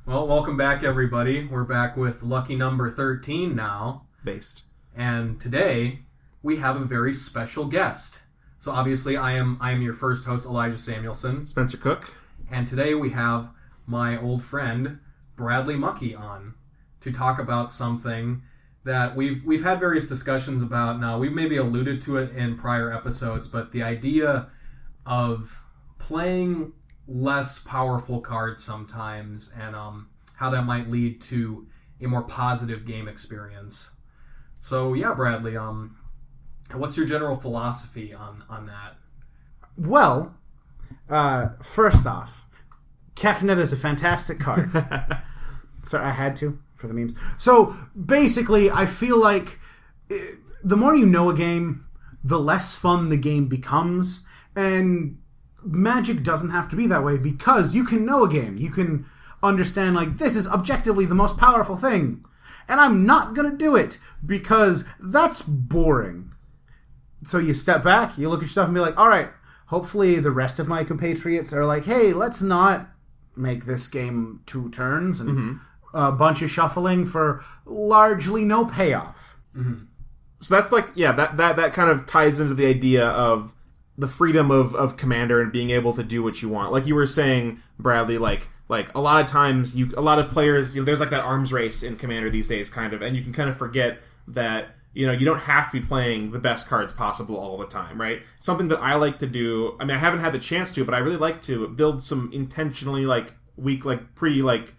Well, welcome back, everybody. We're back with lucky number 13 now. Based. And today, we have a very special guest. So obviously, I am your first host, Elijah Samuelson. Spencer Cook. And today we have my old friend, Bradley Muckey, on to talk about something that we've had various discussions about now. We've maybe alluded to it in prior episodes, but the idea of playing less powerful cards sometimes, and how that might lead to a more positive game experience. So yeah, Bradley, what's your general philosophy on that? Well, first off, Kefnet is a fantastic card. So I had to for the memes. So basically, I feel like the more you know a game, the less fun the game becomes, and Magic doesn't have to be that way because you can know a game. You can understand, like, this is objectively the most powerful thing, and I'm not going to do it because that's boring. So you step back, you look at your stuff and be like, all right, hopefully the rest of my compatriots are like, hey, let's not make this game 2 turns and a bunch of shuffling for largely no payoff. Mm-hmm. So that's like, yeah, that kind of ties into the idea of the freedom of Commander and being able to do what you want. Like you were saying, Bradley, like a lot of times, a lot of players, there's like that arms race in Commander these days, kind of, and you can kind of forget that, you don't have to be playing the best cards possible all the time, right? Something that I like to do, I mean, I haven't had the chance to, but I really like to build some intentionally, like, weak, like, pretty, like,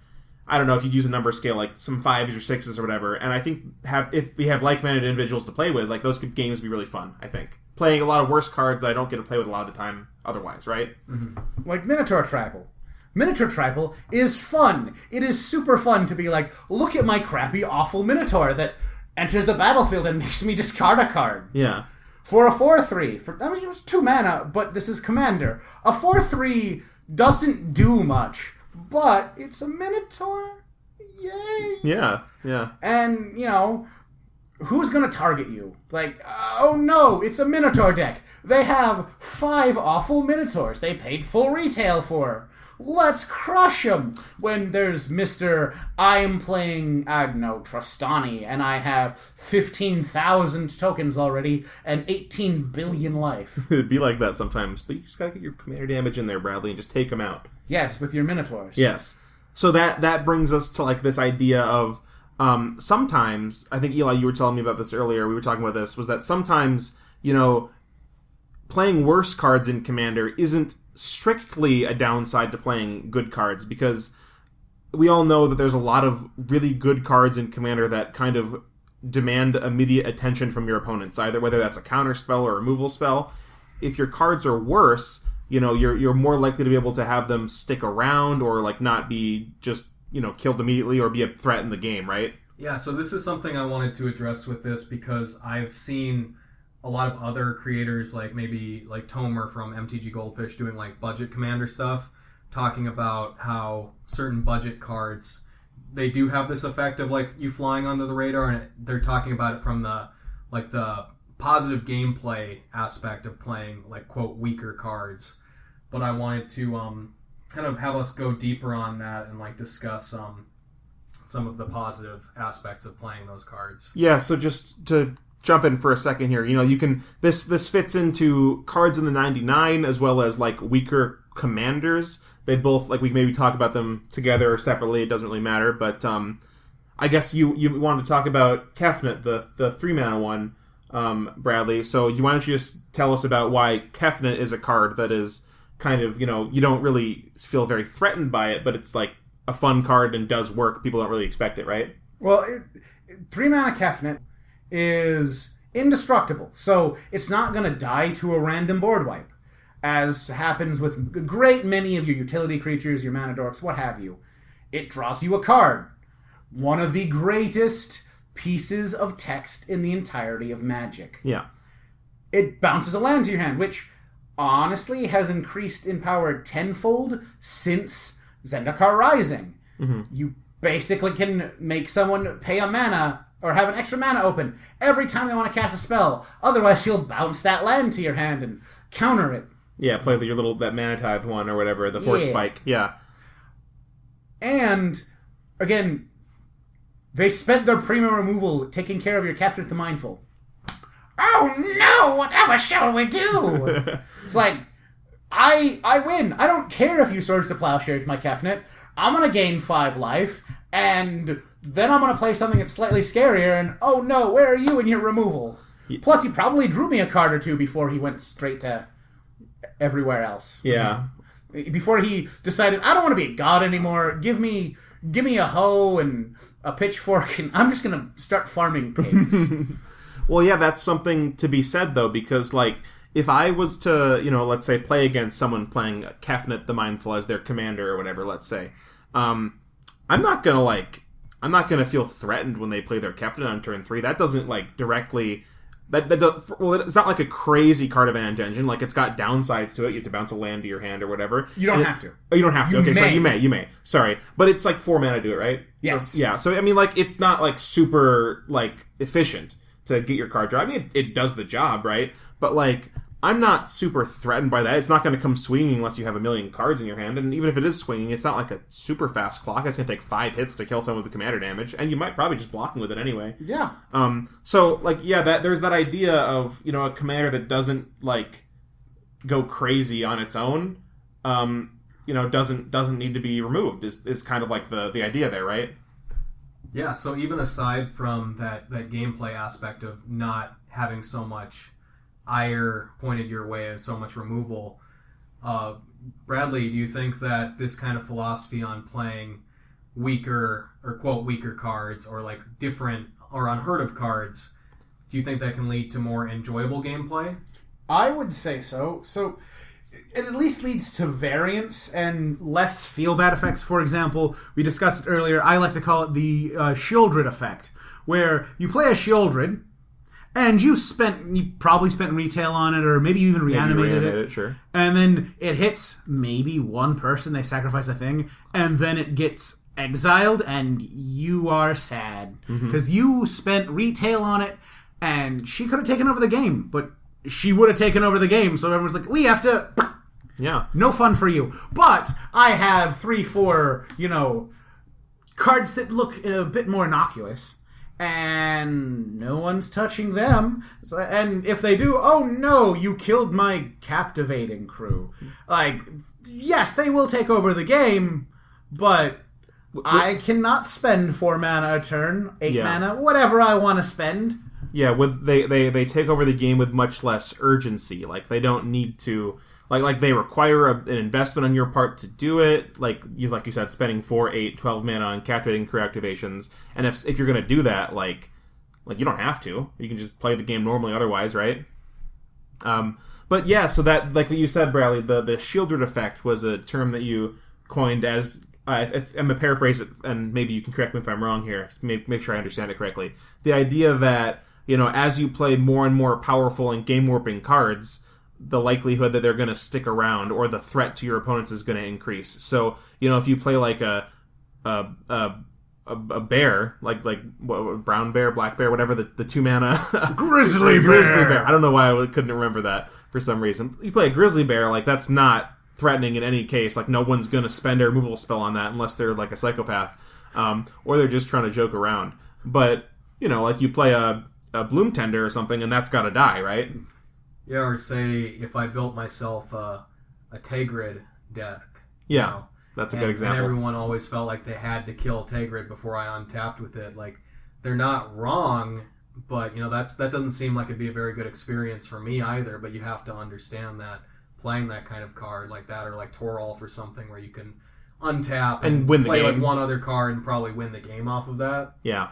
I don't know if you'd use a number scale, like some 5s or 6s or whatever, and I think if we have like-minded individuals to play with, like, those could games be really fun, I think. Playing a lot of worse cards that I don't get to play with a lot of the time otherwise, right? Mm-hmm. Like Minotaur Tribal. Minotaur Tribal is fun. It is super fun to be like, look at my crappy, awful Minotaur that enters the battlefield and makes me discard a card. Yeah. For a 4/3, I mean, it was 2 mana, but this is Commander. A 4/3 doesn't do much, but it's a Minotaur. Yay! Yeah. And, who's going to target you? Like, oh no, it's a Minotaur deck. They have 5 awful Minotaurs they paid full retail for. Let's crush them. When there's Mr. I'm playing, I don't know, Trostani, and I have 15,000 tokens already and 18 billion life. It'd be like that sometimes, but you just gotta get your Commander damage in there, Bradley, and just take them out. Yes, with your Minotaurs. Yes. So that brings us to, like, this idea of sometimes, I think, Eli, you were telling me about this earlier, we were talking about this, was that sometimes, playing worse cards in Commander isn't strictly a downside to playing good cards, because we all know that there's a lot of really good cards in Commander that kind of demand immediate attention from your opponents, either whether that's a counter spell or a removal spell. If your cards are worse, you're more likely to be able to have them stick around or, like, not be just, killed immediately or be a threat in the game, right? Yeah, so this is something I wanted to address with this because I've seen a lot of other creators, like maybe like Tomer from MTG Goldfish, doing like budget Commander stuff, talking about how certain budget cards, they do have this effect of like you flying under the radar, and they're talking about it from the positive gameplay aspect of playing, like, quote, weaker cards. But I wanted to kind of have us go deeper on that and like discuss some of the positive aspects of playing those cards. Yeah, so just to jump in for a second here, you can this fits into cards in the 99 as well as, like, weaker commanders. They both, like, we can maybe talk about them together or separately, it doesn't really matter, but I guess you wanted to talk about Kefnet, the 3 mana one, Bradley. So why don't you just tell us about why Kefnet is a card that is kind of, you don't really feel very threatened by it, but it's like a fun card and does work. People don't really expect it, right? Well, 3 mana Kefnet is indestructible, so it's not going to die to a random board wipe, as happens with a great many of your utility creatures, your mana dorks, what have you. It draws you a card. One of the greatest pieces of text in the entirety of Magic. Yeah. It bounces a land to your hand, which honestly has increased in power tenfold since Zendikar Rising. Mm-hmm. You basically can make someone pay a mana or have an extra mana open every time they want to cast a spell. Otherwise, you'll bounce that land to your hand and counter it. Yeah, play that Mana Tithe one or whatever, the Force Spike. Yeah. And again, they spent their premium removal taking care of your Captain the Mindful. Oh no! Whatever shall we do? It's like, I win. I don't care if you Swords to Plowshare my Kefnet. I'm gonna gain 5 life, and then I'm gonna play something that's slightly scarier, and oh no, where are you in your removal? Plus, he probably drew me a card or two before he went straight to everywhere else. Yeah. Before he decided, I don't want to be a god anymore. Give me a hoe and a pitchfork, and I'm just gonna start farming pigs. Well, yeah, that's something to be said, though, because, like, if I was to, let's say, play against someone playing Kefnet the Mindful as their commander or whatever, let's say, I'm not gonna feel threatened when they play their Kefnet on turn 3. That doesn't, directly... it's not like a crazy card advantage engine. Like, it's got downsides to it. You have to bounce a land to your hand or whatever. You don't have to. Oh, you don't have to. You Okay, may. so you may. Sorry. But it's 4 mana to do it, right? Yes. Yeah, so, it's not, super, efficient to get your card draw. It does the job, right? But, I'm not super threatened by that. It's not going to come swinging unless you have a million cards in your hand. And even if it is swinging, it's not like a super fast clock. It's going to take 5 hits to kill someone with the commander damage. And you might probably just block them with it anyway. Yeah. There's that idea of, a commander that doesn't, go crazy on its own, doesn't need to be removed is kind of the idea there, right? Yeah, so even aside from that gameplay aspect of not having so much ire pointed your way and so much removal, Bradley, do you think that this kind of philosophy on playing weaker, or quote, weaker cards, or different or unheard of cards, do you think that can lead to more enjoyable gameplay? I would say so. So it at least leads to variance and less feel-bad effects. For example, we discussed it earlier, I like to call it the Sheoldred Effect, where you play a Sheoldred, and you probably spent retail on it, or maybe you even reanimated it. Sure. And then it hits maybe one person, they sacrifice a thing, and then it gets exiled, and you are sad. Because you spent retail on it, and she could have taken over the game, but she would have taken over the game, so everyone's like, we have to... Yeah. No fun for you. But I have 3-4, cards that look a bit more innocuous, and no one's touching them. So, and if they do, oh no, you killed my captivating crew. Yes, they will take over the game, but I cannot spend 4 mana a turn, 8 mana, whatever I want to spend. Yeah, they take over the game with much less urgency. They don't need to... they require an investment on your part to do it. Like you said, spending 4, 8, 12 mana on captivating crew activations. And if you're going to do that, you don't have to. You can just play the game normally otherwise, right? But yeah, so that, what you said, Bradley, the Sheoldred Effect was a term that you coined as... I'm going to paraphrase it, and maybe you can correct me if I'm wrong here. Make sure I understand it correctly. The idea that, as you play more and more powerful and game-warping cards, the likelihood that they're going to stick around, or the threat to your opponents, is going to increase. So, if you play a bear, brown bear, black bear, whatever, the 2 mana... Grizzly bear. I don't know why I couldn't remember that for some reason. You play a grizzly bear, that's not threatening in any case. No one's going to spend a removal spell on that unless they're a psychopath, or they're just trying to joke around. But you play a Bloom Tender or something, and that's got to die, right? Yeah, or say if I built myself a Tegrid deck. Yeah, that's a good example. And everyone always felt like they had to kill Tegrid before I untapped with it. They're not wrong, but that doesn't seem like it'd be a very good experience for me either. But you have to understand that playing that kind of card like that, or Torolf or something, where you can untap and win the play game. One other card and probably win the game off of that. Yeah,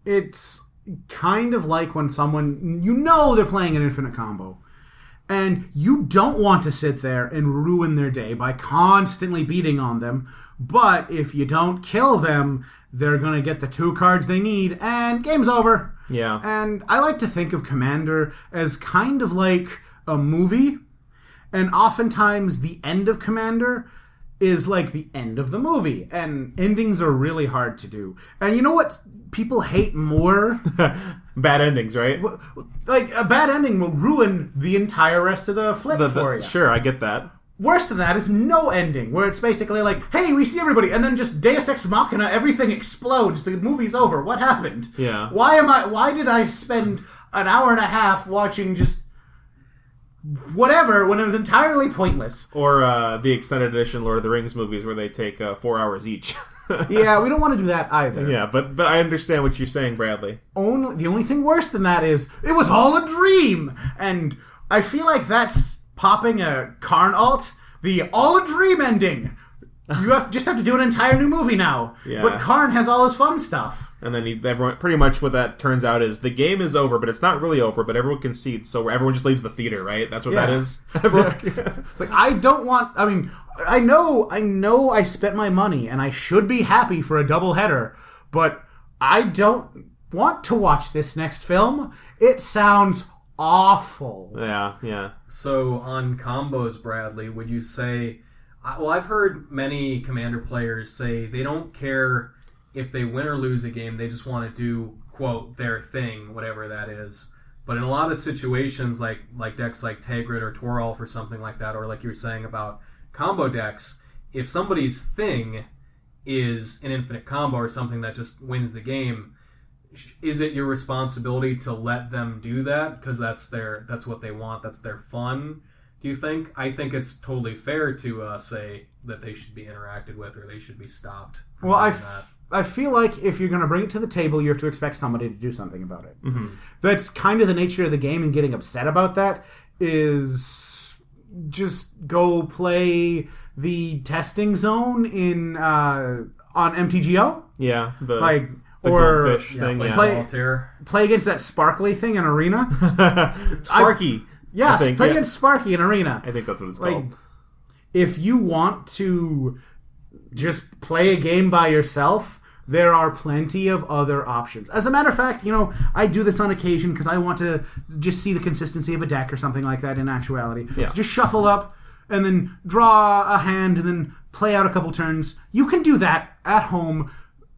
it's kind of like when someone, they're playing an infinite combo, and you don't want to sit there and ruin their day by constantly beating on them, but if you don't kill them, they're going to get the 2 cards they need, and game's over. Yeah. And I like to think of Commander as kind of like a movie, and oftentimes the end of Commander is the end of the movie, and endings are really hard to do. And you know what people hate more? Bad endings, right? A bad ending will ruin the entire rest of the flip for you. Sure, I get that. worse than that is no ending, where it's basically like, hey, we see everybody, and then just Deus Ex Machina, everything explodes, the movie's over. What happened? Yeah. Why did I spend an hour and a half watching just whatever when it was entirely pointless? Or the extended edition Lord of the Rings movies where they take 4 hours each. Yeah, we don't want to do that either. Yeah, but I understand what you're saying, Bradley. The only thing worse than that is, it was all a dream! And I feel like that's popping a Karn alt, the all a dream ending. You just have to do an entire new movie now. Yeah. But Karn has all his fun stuff. And then everyone, pretty much what that turns out is the game is over, but it's not really over, but everyone concedes, so everyone just leaves the theater, right? That's what that is? It's like, I don't want... I mean, I know I spent my money, and I should be happy for a doubleheader, but I don't want to watch this next film. It sounds awful. Yeah. So on combos, Bradley, would you say... Well, I've heard many Commander players say they don't care if they win or lose a game. They just want to do, quote, their thing, whatever that is. But in a lot of situations, like decks like Tegrid or Toralf or something like that, or like you were saying about combo decks, if somebody's thing is an infinite combo or something that just wins the game, is it your responsibility to let them do that? Because that's what they want, that's their fun. Do you think? I think it's totally fair to say that they should be interacted with or they should be stopped. Well, I feel like if you're going to bring it to the table, you have to expect somebody to do something about it. Mm-hmm. That's kind of the nature of the game, and getting upset about that is just go play the testing zone on MTGO. Yeah, the or goldfish thing. Play Yeah. Solitaire. Play against that sparkly thing in Arena. Sparky. Yes, think, play against Sparky in Arena. I think that's what it's Like, called. if you want to just play a game by yourself, there are plenty of other options. As a matter of fact, I do this on occasion because I want to just see the consistency of a deck or something like that in actuality. Yeah. So just shuffle up and then draw a hand and then play out a couple turns. You can do that at home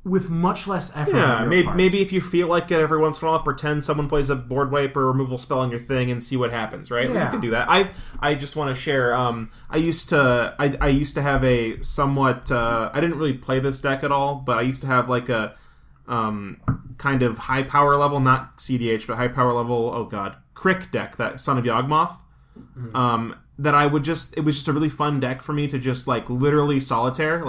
with much less effort. Yeah, on your part. maybe if you feel like it every once in a while, pretend someone plays a board wipe or removal spell on your thing and see what happens, right? Yeah. You can do that. I just want to share. I used to have a somewhat. I didn't really play this deck at all, but I used to have like a kind of high power level, not CDH, but high power level. Oh god, Crick deck, that Son of Yawgmoth. Mm-hmm. That it was just a really fun deck for me to just like literally solitaire,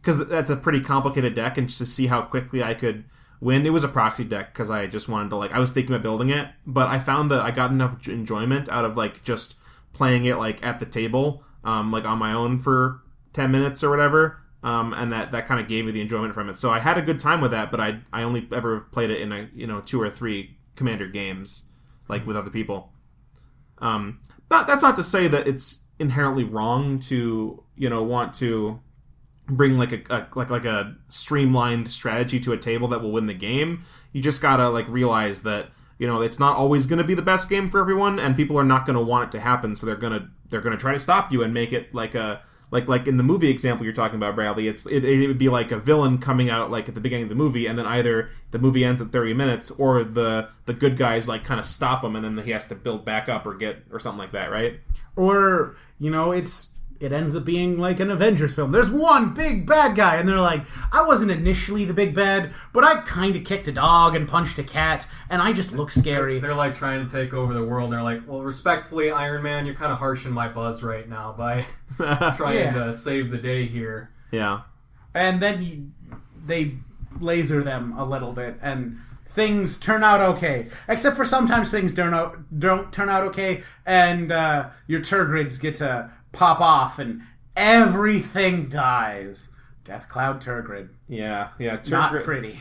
because that's a pretty complicated deck, and just to see how quickly I could win. It was a proxy deck because I just wanted to I was thinking about building it, but I found that I got enough enjoyment out of just playing it at the table, on my own for 10 minutes or whatever, and that kind of gave me the enjoyment from it. So I had a good time with that, but I only ever played it in 2 or 3 Commander games with other people. But that's not to say that it's inherently wrong to want to bring a streamlined strategy to a table that will win the game. You just gotta realize that it's not always going to be the best game for everyone, and people are not going to want it to happen, so they're gonna try to stop you and make it like in the movie example you're talking about, Bradley. It would be like a villain coming out at the beginning of the movie, and then either the movie ends at 30 minutes or the good guys kind of stop him, and then he has to build back up or something like that, right? Or it ends up being like an Avengers film. There's one big bad guy, and they're like, I wasn't initially the big bad, but I kind of kicked a dog and punched a cat, and I just look scary. They're trying to take over the world, and they're like, well, respectfully, Iron Man, you're kind of harshing my buzz right now by trying to save the day here. Yeah. And then they laser them a little bit, and things turn out okay. Except for sometimes things don't turn out okay, and your Turgrids get to pop off and everything dies. Death Cloud Turgrid. Yeah. Turgrid, not pretty.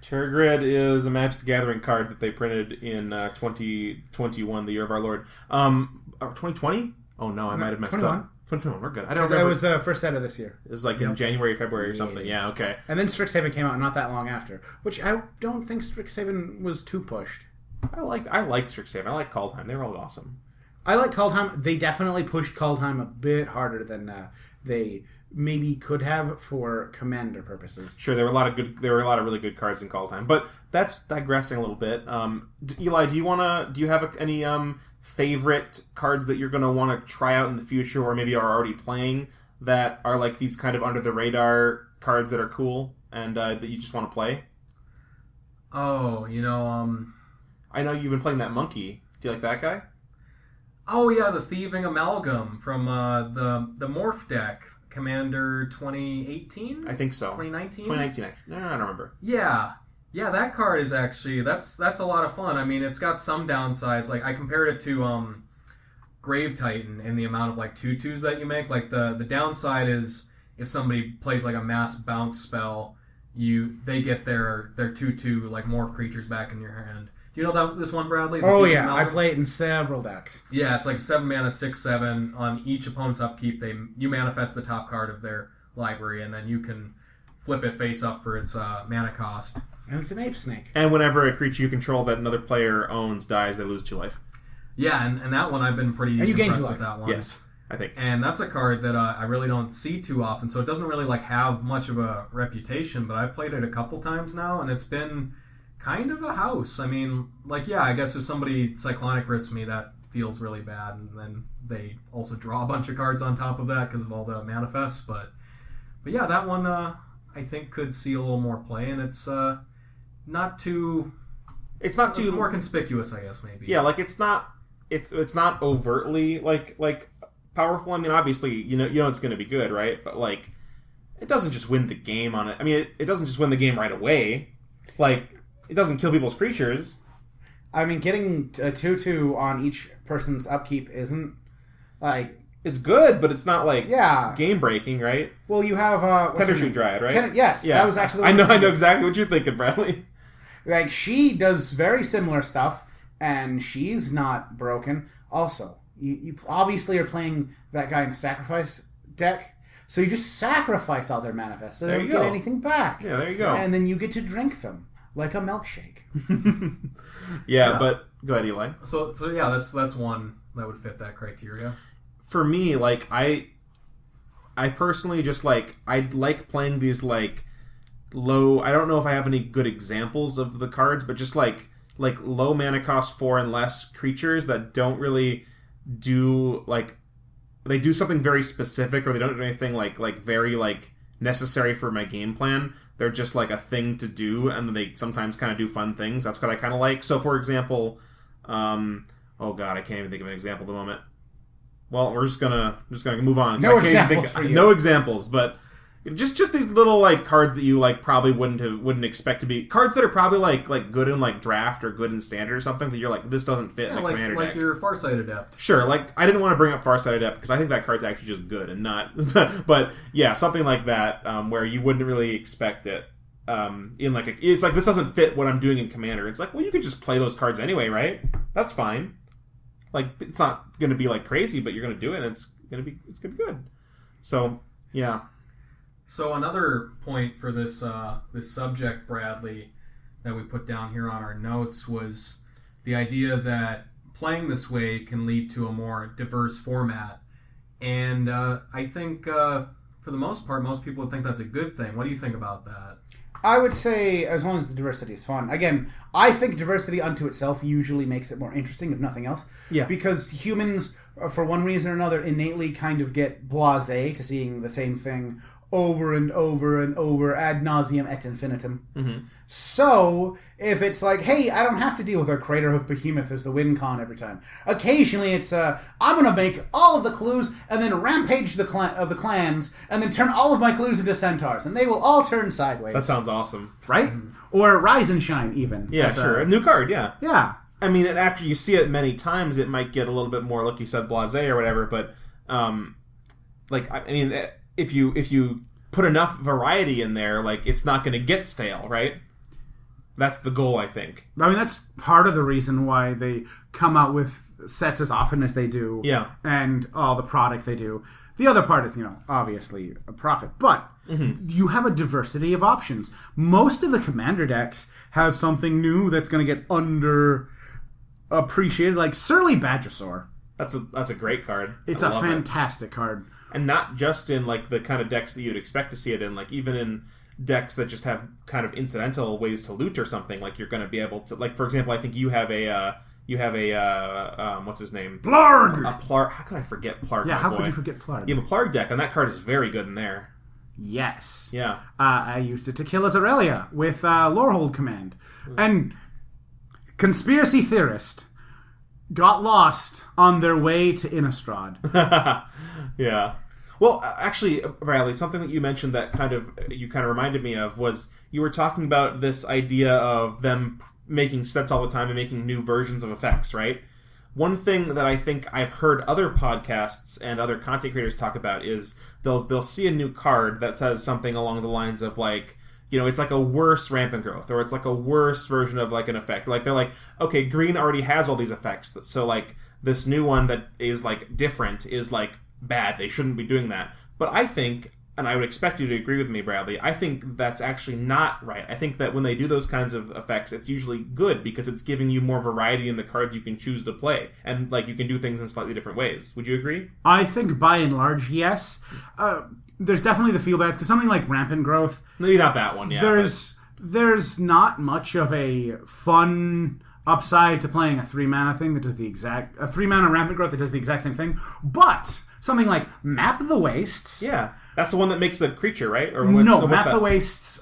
Turgrid is a Magic the Gathering card that they printed in 2021, the year of our Lord. 2020? Oh no, I might have messed 21. up. 2021, we're good. I don't Because remember. it was the first set of this year. It was in January, February or something. Yeah, okay. And then Strixhaven came out not that long after, which I don't think Strixhaven was too pushed. I like Strixhaven. I like Kaldheim. They were all awesome. I like Kaldheim. They definitely pushed Kaldheim a bit harder than they maybe could have for commander purposes. Sure, there were a lot of really good cards in Call Time, but that's digressing a little bit. Eli, do you have any favorite cards that you're going to want to try out in the future, or maybe are already playing that are like these kind of under the radar cards that are cool and that you just want to play? Oh, I know you've been playing that monkey. Do you like that guy? Oh yeah, the Thieving Amalgam from the Morph deck, Commander 2018. I think so. 2019. 2019. No, I don't remember. Yeah, that card is actually that's a lot of fun. I mean, it's got some downsides. Like I compared it to Grave Titan in the amount of like 2/2s that you make. Like the downside is if somebody plays like a mass bounce spell, they get their 2/2 like morph creatures back in your hand. Do you know this one, Bradley? Oh yeah, I play it in several decks. Yeah, it's like 7 mana, 6/7. On each opponent's upkeep, you manifest the top card of their library, and then you can flip it face up for its mana cost. And it's an ape snake. And whenever a creature you control that another player owns dies, they lose 2 life. Yeah, and that one I've been pretty and you gain 2 impressed life. with that one. Yes, I think. And that's a card that I really don't see too often, so it doesn't really like have much of a reputation. But I've played it a couple times now, and it's been kind of a house. I mean, like, yeah, I guess if somebody Cyclonic Rifts me, that feels really bad, and then they also draw a bunch of cards on top of that because of all the manifests. But yeah, that one I think could see a little more play, and it's not too. It's more conspicuous, I guess, maybe. Yeah, like it's not overtly like powerful. I mean, obviously, you know it's going to be good, right? But like, it doesn't just win the game on it. I mean, it doesn't just win the game right away. Like, it doesn't kill people's creatures. I mean, getting a 2/2 on each person's upkeep isn't like. It's good, but it's not like game breaking, right? Well, you have Tendershoot Dryad, right? Yes, yeah. That was actually. I know exactly what you're thinking, Bradley. Like, she does very similar stuff, and she's not broken. Also, you obviously are playing that guy in a sacrifice deck, so you just sacrifice all their manifests, so they don't get anything back. Yeah, there you go. And then you get to drink them like a milkshake. yeah, but go ahead, Eli. So yeah, that's one that would fit that criteria. For me, like I personally just like I like playing these like low. I don't know if I have any good examples of the cards, but just like low mana cost 4 and less creatures that don't really do like they do something very specific, or they don't do anything like very like necessary for my game plan. They're just like a thing to do, and then they sometimes kind of do fun things. That's what I kind of like. So, for example, oh god, I can't even think of an example at the moment. Well, we're just gonna move on. No examples for you. No examples, but just these little like cards that you like probably wouldn't expect to be cards that are probably like good in like draft or good in standard or something that you're like, this doesn't fit in my commander deck. Like your Farsight Adept. Sure, like I didn't want to bring up Farsight Adept because I think that card's actually just good and not. But yeah, something like that where you wouldn't really expect it. In like it's like this doesn't fit what I'm doing in commander. It's like, well, you could just play those cards anyway, right? That's fine. Like, it's not going to be like crazy, but you're going to do it, and it's going to be good. So, yeah. So another point for this subject, Bradley, that we put down here on our notes was the idea that playing this way can lead to a more diverse format. And I think, for the most part, most people would think that's a good thing. What do you think about that? I would say as long as the diversity is fun. Again, I think diversity unto itself usually makes it more interesting, if nothing else. Yeah. Because humans, for one reason or another, innately kind of get blasé to seeing the same thing over and over and over, ad nauseum et infinitum. Mm-hmm. So, if it's like, hey, I don't have to deal with our Crater of Behemoth as the win con every time. Occasionally, it's, I'm going to make all of the clues and then rampage the clans and then turn all of my clues into centaurs, and they will all turn sideways. That sounds awesome. Right? Or Rise and Shine, even. Yeah, sure. A new card, yeah. Yeah. I mean, after you see it many times, it might get a little bit more, like you said, blasé or whatever, but, like, I mean, if you put enough variety in there, like, it's not going to get stale, right? That's the goal, I think. I mean, that's part of the reason why they come out with sets as often as they do. Yeah. And all the product they do. The other part is, obviously a profit. But you have a diversity of options. Most of the commander decks have something new that's going to get underappreciated, like Surly Badgersaur. That's a great card. It's a fantastic card. And not just in like the kind of decks that you'd expect to see it in, like even in decks that just have kind of incidental ways to loot or something, like you're going to be able to, like for example, I think you have a what's his name? Plarg! A Plarg. How could I forget Plarg? Yeah, how could you forget Plarg? You have a Plarg deck, and that card is very good in there. Yes. Yeah. I used it to kill Azarelia with Lorehold command. And conspiracy theorist got lost on their way to Innistrad. Yeah. Well, actually, Bradley, something that you mentioned that you kind of reminded me of was you were talking about this idea of them making sets all the time and making new versions of effects, right? One thing that I think I've heard other podcasts and other content creators talk about is they'll see a new card that says something along the lines of like, you know, it's like a worse rampant growth, or it's like a worse version of like an effect. Like they're like, okay, green already has all these effects, so like this new one that is like different is like bad. They shouldn't be doing that. But I think, and I would expect you to agree with me, Bradley, I think that's actually not right. I think that when they do those kinds of effects, it's usually good because it's giving you more variety in the cards you can choose to play. And, like, you can do things in slightly different ways. Would you agree? I think by and large, yes. There's definitely the feel bads, because something like Rampant Growth... Maybe not that one, yeah. There's not much of a fun upside to playing a 3-mana thing that does the exact... A 3-mana Rampant Growth that does the exact same thing. But something like Map the Wastes... Yeah. That's the one that makes the creature, right? Or Map the Wastes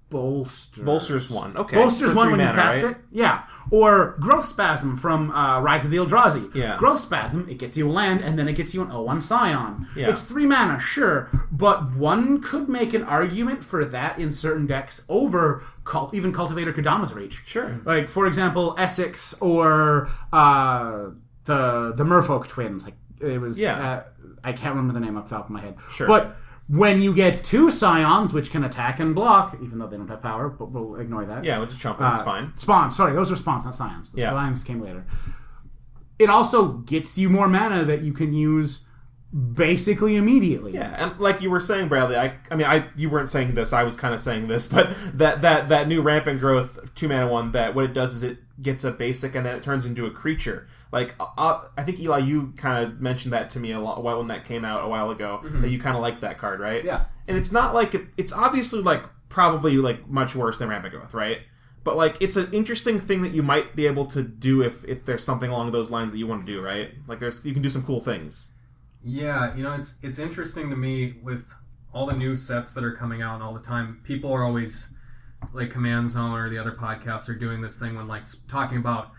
Bolsters one. Okay. Bolsters one when you cast it. Yeah. Or Growth Spasm from Rise of the Eldrazi. Yeah. Growth Spasm, it gets you a land, and then it gets you an 0-1 Scion. Yeah. It's 3 mana, sure, but one could make an argument for that in certain decks over even Cultivator Kodama's Reach. Sure. Like, for example, Essex or the Merfolk twins. Like, it was... Yeah. I can't remember the name off the top of my head. Sure. But when you get 2 Scions, which can attack and block, even though they don't have power, but we'll ignore that. Yeah, we'll just chump it. It's fine. Spawns. Sorry, those are spawns, not Scions. The Yeah. Scions came later. It also gets you more mana that you can use basically immediately. Yeah, and like you were saying, Bradley, you weren't saying this, I was kind of saying this, but that new Rampant Growth 2-mana one, that what it does is it gets a basic and then it turns into a creature. Like, I think, Eli, you kind of mentioned that to me a lot when that came out a while ago, that you kind of liked that card, right? Yeah. And it's not like, it's obviously, like, probably, like, much worse than Rampant Growth, right? But, like, it's an interesting thing that you might be able to do if there's something along those lines that you want to do, right? Like, you can do some cool things. Yeah, you know, it's interesting to me with all the new sets that are coming out and all the time. People are always, like Command Zone or the other podcasts are doing this thing when, like, talking about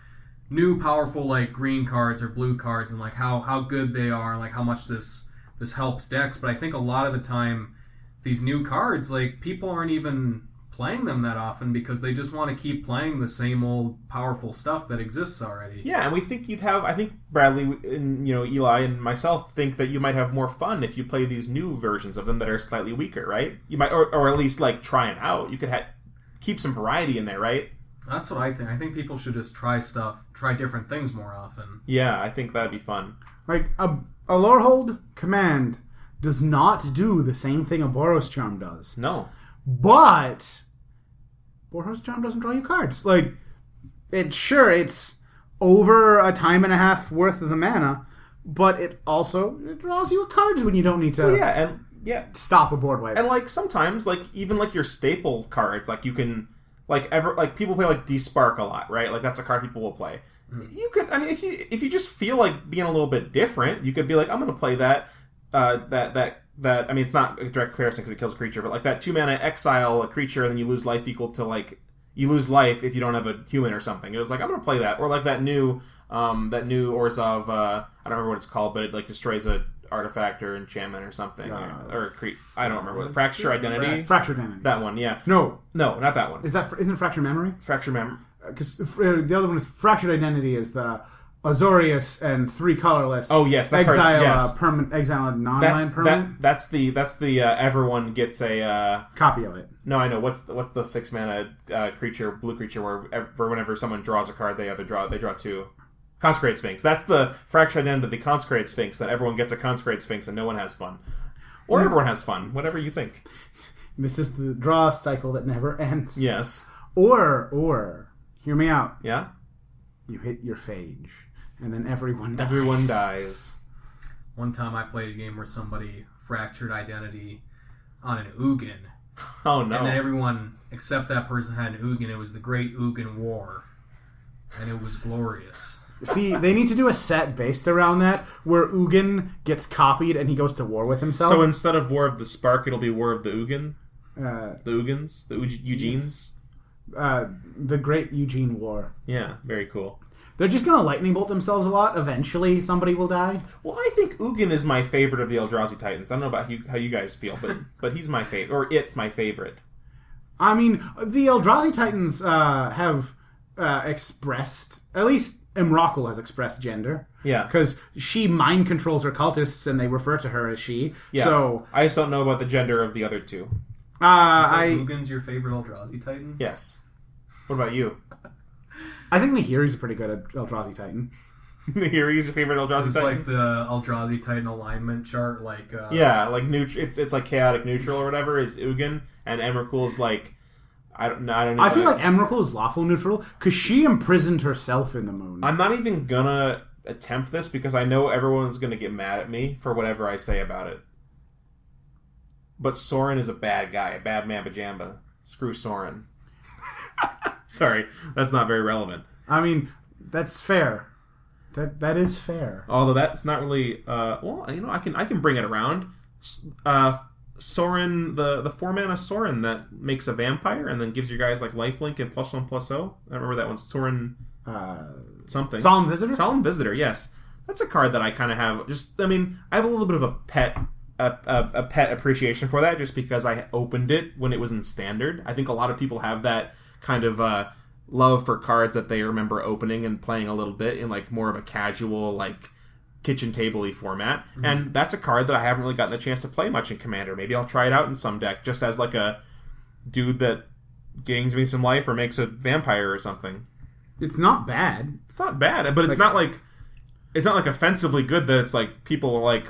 new powerful, like, green cards or blue cards and, like, how good they are and, like, how much this helps decks. But I think a lot of the time, these new cards, like, people aren't even playing them that often because they just want to keep playing the same old powerful stuff that exists already. Yeah, and we think I think Bradley and, you know, Eli and myself think that you might have more fun if you play these new versions of them that are slightly weaker, right? You might, or at least, like, try them out. You could keep some variety in there, right? That's what I think. I think people should just try different things more often. Yeah, I think that'd be fun. Like, a Lorehold command does not do the same thing a Boros Charm does. No. But Boros Charm doesn't draw you cards. Like, it's over a time and a half worth of the mana, but it draws you cards when you don't need to stop a board wipe. And, like, sometimes, like, even, like, your staple cards, like, you can, like, people play, like, Despark a lot, right? Like, that's a card people will play. You could, I mean, if you just feel like being a little bit different, you could be like, I'm going to play that, I mean, it's not a direct comparison because it kills a creature, but, like, that 2-mana exile a creature and then you lose life equal to, like, you lose life if you don't have a human or something. It was like, I'm going to play that. Or, like, that new Orzhov, I don't remember what it's called, but it, like, destroys a artifact or enchantment or something. Or I don't remember. Fracture Identity? Fracture Identity. That one, yeah. No, not that one. Isn't it Fracture Memory? Fracture Memory. Because the other one is Fractured Identity is the Azorius and 3 colorless. Oh yes, that exile, card, yes. Exile a non-land permanent. That's the everyone gets a copy of it. No, I know. What's the 6-mana creature, blue creature, where whenever someone draws a card, they draw 2. Consecrated Sphinx. That's the Fractured Identity of the Consecrated Sphinx. That everyone gets a Consecrated Sphinx and no one has fun, or everyone has fun. Whatever you think. This is the draw cycle that never ends. Yes. Or hear me out. Yeah. You hit your phage. and then everyone dies. Everyone dies. One time I played a game where somebody fractured identity on an Ugin. Oh no. And then everyone, except that person, had an Ugin. It was the Great Ugin War. And it was glorious. See, they need to do a set based around that, where Ugin gets copied and he goes to war with himself. So instead of War of the Spark, it'll be War of the Ugin? The Ugins? The Eugenes? The Great Eugene War. Yeah, very cool. They're just going to lightning bolt themselves a lot. Eventually, somebody will die. Well, I think Ugin is my favorite of the Eldrazi Titans. I don't know about how you guys feel, but he's my favorite, or it's my favorite. I mean, the Eldrazi Titans have expressed, at least Emrakul has expressed gender. Yeah. Because she mind controls her cultists and they refer to her as she. Yeah. So, I just don't know about the gender of the other two. Ugin's your favorite Eldrazi Titan? Yes. What about you? I think Nahiri's pretty good at Eldrazi Titan. Nahiri's your favorite Eldrazi It's Titan? like the Eldrazi Titan alignment chart, like... yeah, like it's like chaotic neutral or whatever is Ugin, and Emrakul is like... I don't know. I feel like Emrakul is lawful neutral because she imprisoned herself in the moon. I'm not even gonna attempt this because I know everyone's gonna get mad at me for whatever I say about it. But Sorin is a bad guy, a bad mamba jamba. Screw Sorin. Sorry, that's not very relevant. I mean, that's fair. That is fair. Although that's not really. Well, you know, I can bring it around. Sorin, the 4-mana Sorin that makes a vampire and then gives your guys like lifelink and +1/+0. I remember that one's Sorin something. Solemn Visitor? Solemn Visitor, yes. That's a card that I kind of have. I have a little bit of a pet appreciation for that just because I opened it when it was in Standard. I think a lot of people have that kind of love for cards that they remember opening and playing a little bit in like more of a casual like kitchen table-y format. Mm-hmm. And that's a card that I haven't really gotten a chance to play much in Commander. Maybe I'll try it out in some deck just as like a dude that gains me some life or makes a vampire or something. It's not bad. It's not bad, but it's not like offensively good that it's like people are like,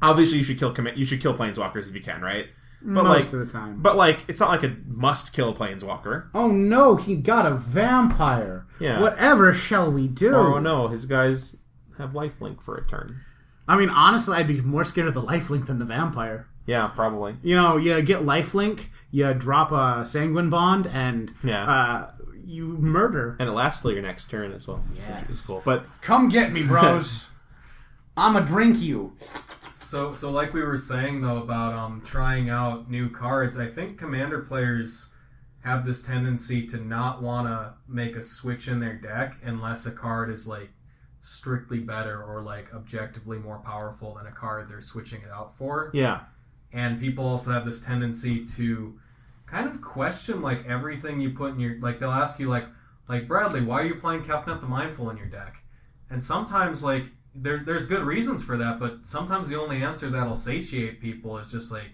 obviously you should kill planeswalkers if you can, right? But most of the time. But like it's not like a must kill planeswalker. Oh no, he got a vampire. Yeah. Whatever shall we do? Oh no, his guys have lifelink for a turn. I mean, honestly, I'd be more scared of the lifelink than the vampire. Yeah, probably. You know, you get lifelink, you drop a sanguine bond, and you murder. And it lasts till your next turn as well. Yes. It's cool. But come get me, bros. I'ma drink you. So like we were saying though about trying out new cards, I think Commander players have this tendency to not want to make a switch in their deck unless a card is like strictly better or like objectively more powerful than a card they're switching it out for. Yeah. And people also have this tendency to kind of question like everything you put in your, like they'll ask you like Bradley, why are you playing Kefnet the Mindful in your deck? And sometimes like there's good reasons for that, but sometimes the only answer that'll satiate people is just like,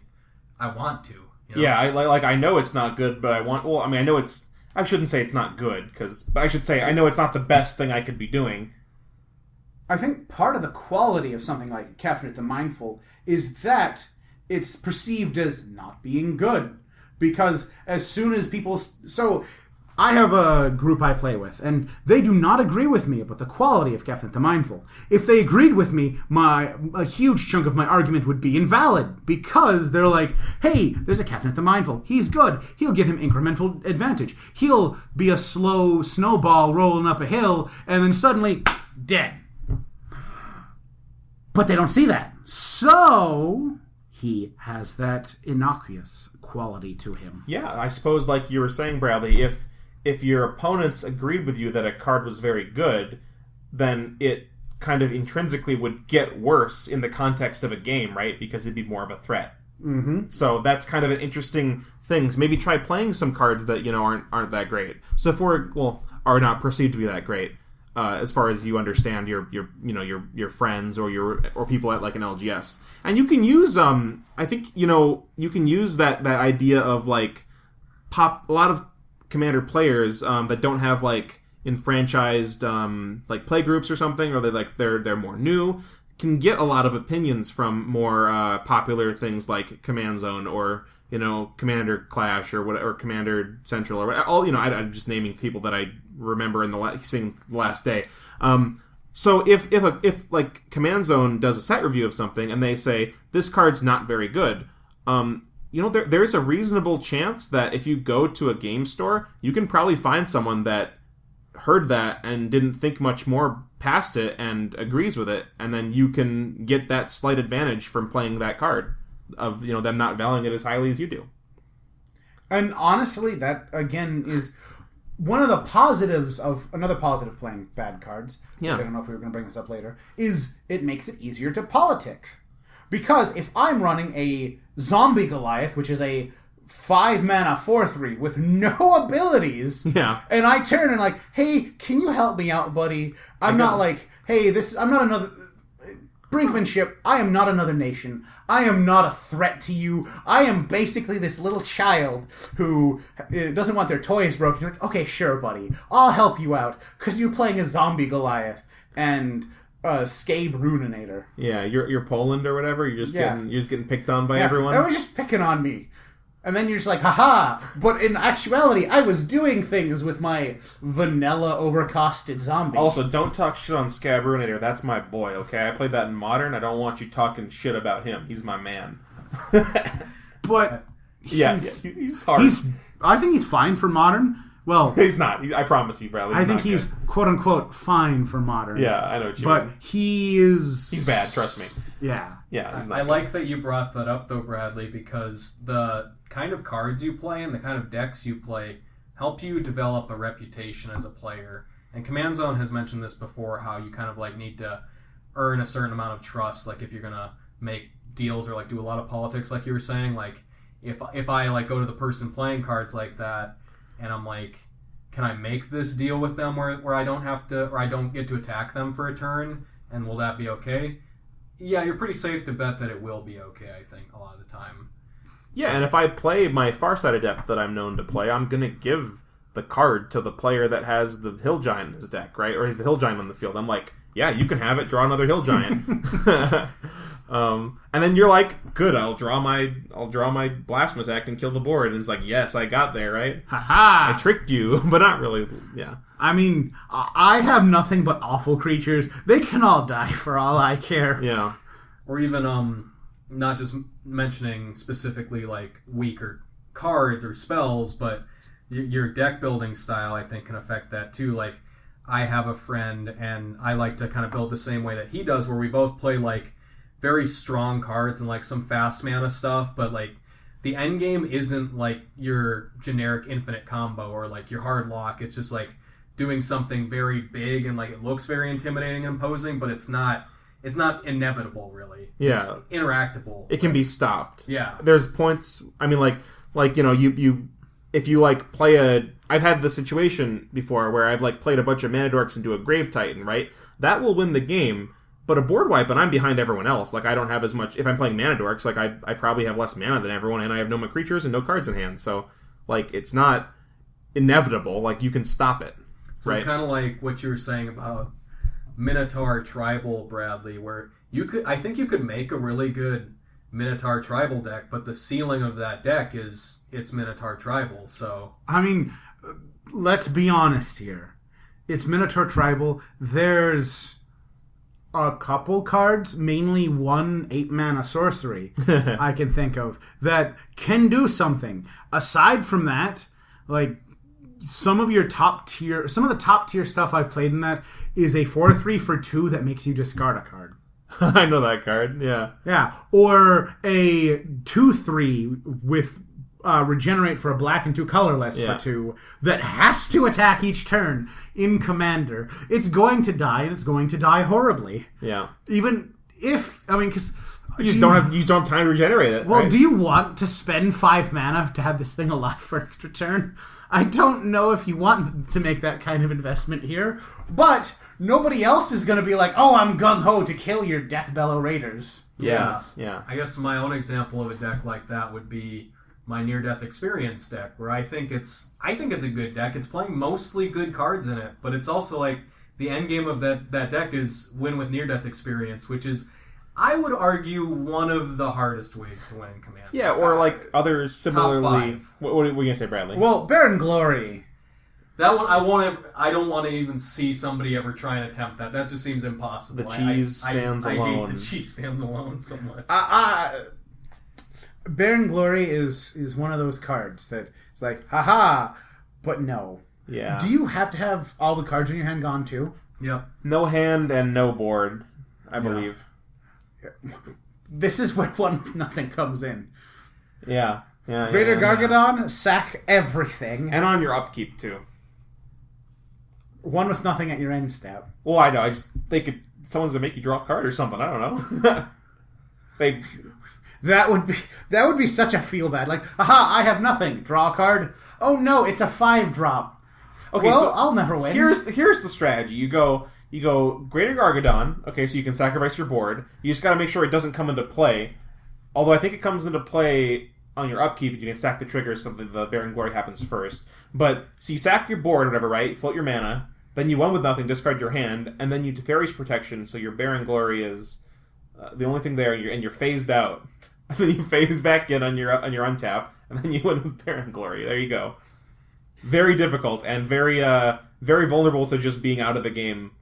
I want to. You know? Yeah, I know it's not good, but I want. Well, I mean, I know it's. I shouldn't say it's not good but I should say I know it's not the best thing I could be doing. I think part of the quality of something like Kefnet the Mindful is that it's perceived as not being good, because as soon as people I have a group I play with, and they do not agree with me about the quality of Kefnet the Mindful. If they agreed with me, a huge chunk of my argument would be invalid, because they're like, hey, there's a Kefnet the Mindful. He's good. He'll get him incremental advantage. He'll be a slow snowball rolling up a hill, and then suddenly, dead. But they don't see that. So he has that innocuous quality to him. Yeah, I suppose like you were saying, Bradley, if your opponents agreed with you that a card was very good, then it kind of intrinsically would get worse in the context of a game, right? Because it'd be more of a threat. Mm-hmm. So that's kind of an interesting thing. Maybe try playing some cards that aren't that great. So are not perceived to be that great, as far as you understand your friends or people at like an LGS, and you can use I think you can use that idea of like a lot of Commander players that don't have like enfranchised like play groups or something, or they're more new, can get a lot of opinions from more popular things like Command Zone or Commander Clash or whatever, or Commander Central or all I'm just naming people that I remember in seeing the last day. So if like Command Zone does a set review of something and they say this card's not very good, there's a reasonable chance that if you go to a game store, you can probably find someone that heard that and didn't think much more past it and agrees with it, and then you can get that slight advantage from playing that card of them not valuing it as highly as you do. And honestly, that again is one of the positives of another positive playing bad cards. Yeah. Which I don't know if we were going to bring this up later. Is it makes it easier to politic, because if I'm running a Zombie Goliath, which is a 5-mana 4/3 with no abilities, and I turn and like, hey, can you help me out, buddy? I'm not like, hey, I'm not another brinkmanship. I am not another nation. I am not a threat to you. I am basically this little child who doesn't want their toys broken. You're like, okay, sure, buddy, I'll help you out because you're playing a Zombie Goliath and Scabe Runinator. Yeah, you're Poland or whatever. You're just getting picked on by everyone. Everyone's just picking on me. And then you're just like, haha, but in actuality, I was doing things with my vanilla overcosted zombie. Also, don't talk shit on Scab Ruinator. That's my boy, okay? I played that in Modern. I don't want you talking shit about him. He's my man. But he's hard. I think he's fine for Modern. Well, he's not. I promise you, Bradley. I think he's quote-unquote fine for Modern. Yeah, I know what you mean. But he's bad, trust me. Yeah. Yeah, he's not I good. like that you brought that up, though, Bradley, because the kind of cards you play and the kind of decks you play help you develop a reputation as a player. And Command Zone has mentioned this before, how you kind of like need to earn a certain amount of trust, like if you're gonna make deals or like do a lot of politics, like you were saying. Like if I like go to the person playing cards like that and I'm like, can I make this deal with them where I don't have to, or I don't get to attack them for a turn, and will that be okay? Yeah, you're pretty safe to bet that it will be okay, I think, a lot of the time. Yeah, and if I play my Farsight Adept that I'm known to play, I'm going to give the card to the player that has the Hill Giant in his deck, right? Or has the Hill Giant on the field. I'm like, yeah, you can have it, draw another Hill Giant. And then you're like, good, I'll draw my Blasphemous Act and kill the board. And it's like, yes, I got there, right? Ha-ha! I tricked you, but not really, yeah. I mean, I have nothing but awful creatures. They can all die for all I care. Yeah. Or even, not just mentioning specifically like weaker cards or spells, but your deck building style, I think, can affect that too. Like, I have a friend and I like to kind of build the same way that he does, where we both play like very strong cards and like some fast mana stuff, but like the end game isn't like your generic infinite combo or like your hard lock. It's just like doing something very big and like it looks very intimidating and imposing, but it's not inevitable, really. Yeah. It's interactable. It can be stopped. Yeah. There's points, I mean, like you if you like play I've had the situation before where I've like played a bunch of Mana Dorks into a Grave Titan, right? That will win the game, but a board wipe and I'm behind everyone else. Like, I don't have as much, if I'm playing Mana Dorks, like I probably have less mana than everyone, and I have no more creatures and no cards in hand. So, like, it's not inevitable. Like, you can stop it. So right? It's kind of like what you were saying about Minotaur Tribal, Bradley, where I think you could make a really good Minotaur Tribal deck, but the ceiling of that deck is it's Minotaur Tribal. So I mean, let's be honest here. It's Minotaur Tribal. There's a couple cards, mainly one 8-mana sorcery I can think of that can do something. Aside from that, like some of the top tier stuff I've played in that is a 4/3 for 2 that makes you discard a card. I know that card, yeah. Yeah, or a 2/3 with regenerate for a black and 2 colorless for 2 that has to attack each turn in Commander. It's going to die, and it's going to die horribly. Yeah. Even if, I mean, because you don't have time to regenerate it. Well, right? do you want to spend 5 mana to have this thing alive for an extra turn? I don't know if you want to make that kind of investment here, but nobody else is going to be like, oh, I'm gung-ho to kill your Death Bellow Raiders. Yeah. I guess my own example of a deck like that would be my Near-Death Experience deck, where I think it's a good deck. It's playing mostly good cards in it, but it's also like the end game of that deck is win with Near-Death Experience, which is, I would argue, one of the hardest ways to win in Commander. Yeah, or like others similarly. Top 5. What were you going to say, Bradley? Well, Baron Glory. That one, I don't want to even see somebody ever try and attempt that. That just seems impossible. The cheese stands alone. I hate the cheese stands alone so much. Baron Glory is one of those cards that it's like, haha, but no. Yeah. Do you have to have all the cards in your hand gone too? Yeah. No hand and no board, I believe. This is where one with nothing comes in. Yeah. Greater Gargadon, sack everything. And on your upkeep, too. One with nothing at your end step. Well, I know. Someone's going to make you draw a card or something. I don't know. That would be such a feel bad. Like, aha, I have nothing. Draw a card. Oh no, it's a 5-drop. Okay, well, so I'll never win. Here's the strategy. You go Greater Gargadon. Okay, so you can sacrifice your board. You just got to make sure it doesn't come into play. Although I think it comes into play on your upkeep. You can sack the trigger, so the Baron Glory happens first. But so you sack your board, or whatever, right? Float your mana. Then you won with nothing, discard your hand, and then you Teferi's Protection. So your Baron Glory is the only thing there, and you're phased out. And then you phase back in on your untap, and then you win with Baron Glory. There you go. Very difficult and very vulnerable to just being out of the game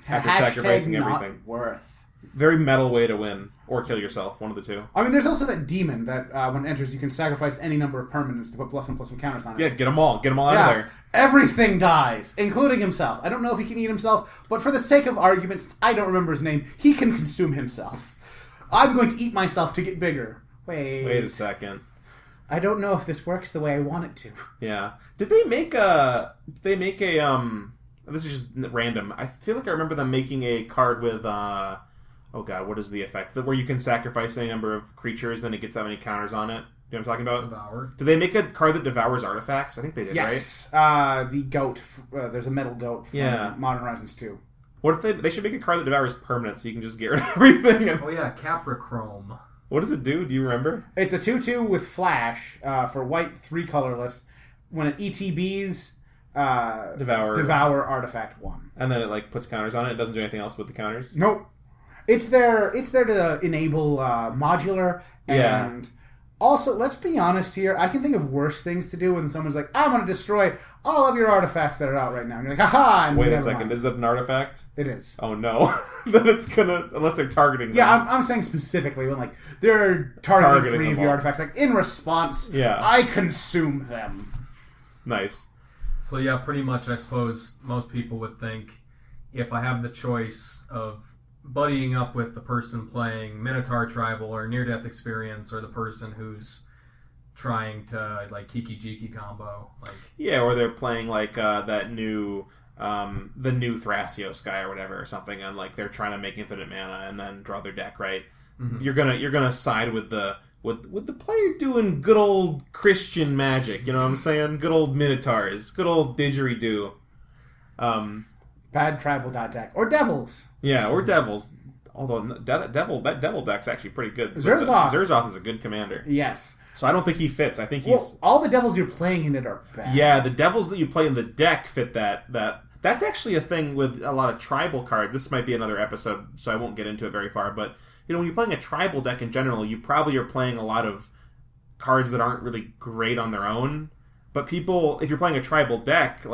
after sacrificing everything. Worth. Very metal way to win or kill yourself. One of the two. I mean, there's also that demon that when it enters, you can sacrifice any number of permanents to put +1/+1 counters on it. Yeah, get them all. Get them all out of there. Everything dies, including himself. I don't know if he can eat himself, but for the sake of arguments, I don't remember his name. He can consume himself. I'm going to eat myself to get bigger. Wait a second. I don't know if this works the way I want it to. Yeah. Did they make a... This is just random. I feel like I remember them making a card with... oh god, what is the effect? Where you can sacrifice any number of creatures, then it gets that many counters on it. You know what I'm talking about? Devour. Did they make a card that devours artifacts? I think they did, right? Yes. The goat. There's a metal goat from Modern Horizons 2. What if they should make a card that devours permanents so you can just get rid of everything? Oh yeah, Caprichrome. What does it do? Do you remember? It's a 2/2 with flash for white, 3 colorless. When it ETBs, devour artifact 1. And then it puts counters on it. It doesn't do anything else with the counters. Nope. It's there to enable modular and. Also, let's be honest here. I can think of worse things to do when someone's like, I'm going to destroy all of your artifacts that are out right now. And you're like, haha! Wait a second. Is it an artifact? It is. Oh, no. Then it's going to... Unless they're targeting them. Yeah, I'm saying specifically when, they're targeting 3 of your artifacts. In response, I consume them. Nice. So, yeah, pretty much, I suppose most people would think if I have the choice of buddying up with the person playing Minotaur Tribal or Near Death Experience or the person who's trying to Kiki Jiki combo, yeah, or they're playing that new the new Thrasios guy or whatever or something, and they're trying to make infinite mana and then draw their deck right. Mm-hmm. You're gonna side with the player doing good old Christian magic. You know what I'm saying? Good old Minotaurs, good old didgeridoo. Bad tribal deck. Or devils. Yeah, or devils. Although that devil deck's actually pretty good. Zerzoth is a good commander. Yes. So I don't think he fits. I think he's... Well, all the devils you're playing in it are bad. Yeah, the devils that you play in the deck fit that. That's actually a thing with a lot of tribal cards. This might be another episode, so I won't get into it very far. But, when you're playing a tribal deck in general, you probably are playing a lot of cards that aren't really great on their own. But people, if you're playing a tribal deck,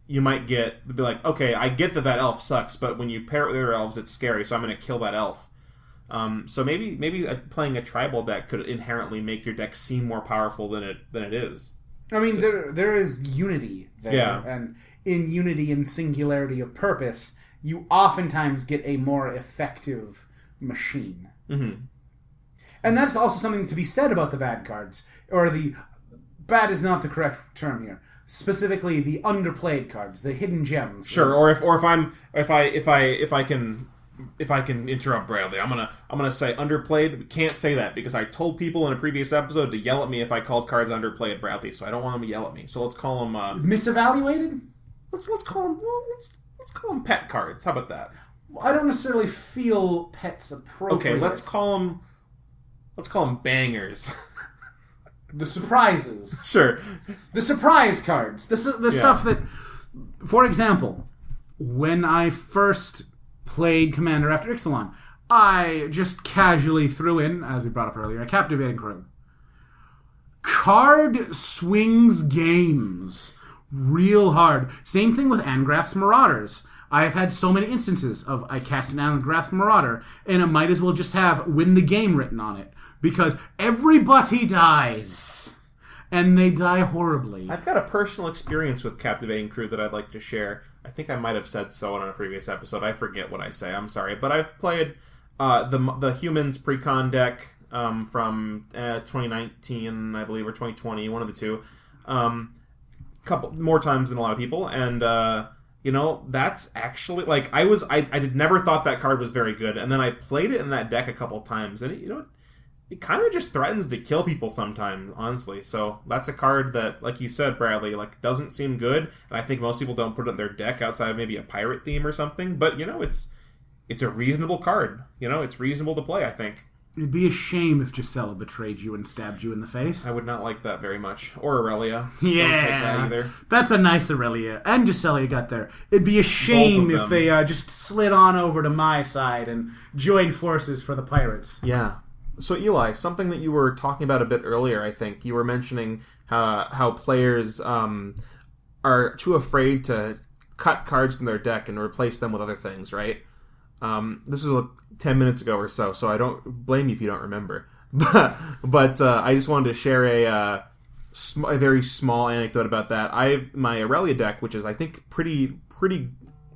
you might be like, okay, I get that elf sucks, but when you pair it with other elves, it's scary, so I'm going to kill that elf. So maybe playing a tribal deck could inherently make your deck seem more powerful than it is. I mean, there is unity there, yeah. And in unity and singularity of purpose, you oftentimes get a more effective machine. Mm-hmm. And that's also something to be said about the bad cards, or the bad is not the correct term here. Specifically, the underplayed cards, the hidden gems. Sure, or if I can interrupt Bradley, I'm gonna say underplayed. We can't say that because I told people in a previous episode to yell at me if I called cards underplayed, Bradley. So I don't want them to yell at me. So let's call them misevaluated. Let's call them let's call them pet cards. How about that? Well, I don't necessarily feel pets appropriate. Okay, let's call them bangers. The surprises. Sure. The surprise cards. The stuff that, for example, when I first played Commander after Ixalan, I just casually threw in, as we brought up earlier, a Captivating Crew. Card Swings Games real hard. Same thing with Angrath's Marauders. I have had so many instances of I cast an Angrath's Marauder, and it might as well just have win the game written on it, because everybody dies. And they die horribly. I've got a personal experience with Captivating Crew that I'd like to share. I think I might have said so in a previous episode. I forget what I say. I'm sorry. But I've played the Humans Precon deck from 2019, I believe, or 2020, one of the two. Couple more times than a lot of people. And, that's actually... Like, I never thought that card was very good. And then I played it in that deck a couple times. And, it kind of just threatens to kill people sometimes, honestly. So that's a card that, like you said, Bradley, like doesn't seem good, and I think most people don't put it in their deck outside of maybe a pirate theme or something. But it's a reasonable card. It's reasonable to play, I think. It'd be a shame if Gisela betrayed you and stabbed you in the face. I would not like that very much. Or Aurelia. Yeah, don't take that either. That's a nice Aurelia. And Gisela got there. It'd be a shame if they just slid on over to my side and joined forces for the pirates. Yeah. So, Eli, something that you were talking about a bit earlier, I think. You were mentioning how players are too afraid to cut cards from their deck and replace them with other things, right? This was 10 minutes ago or so I don't blame you if you don't remember. But I just wanted to share a very small anecdote about that. My Aurelia deck, which is, I think, pretty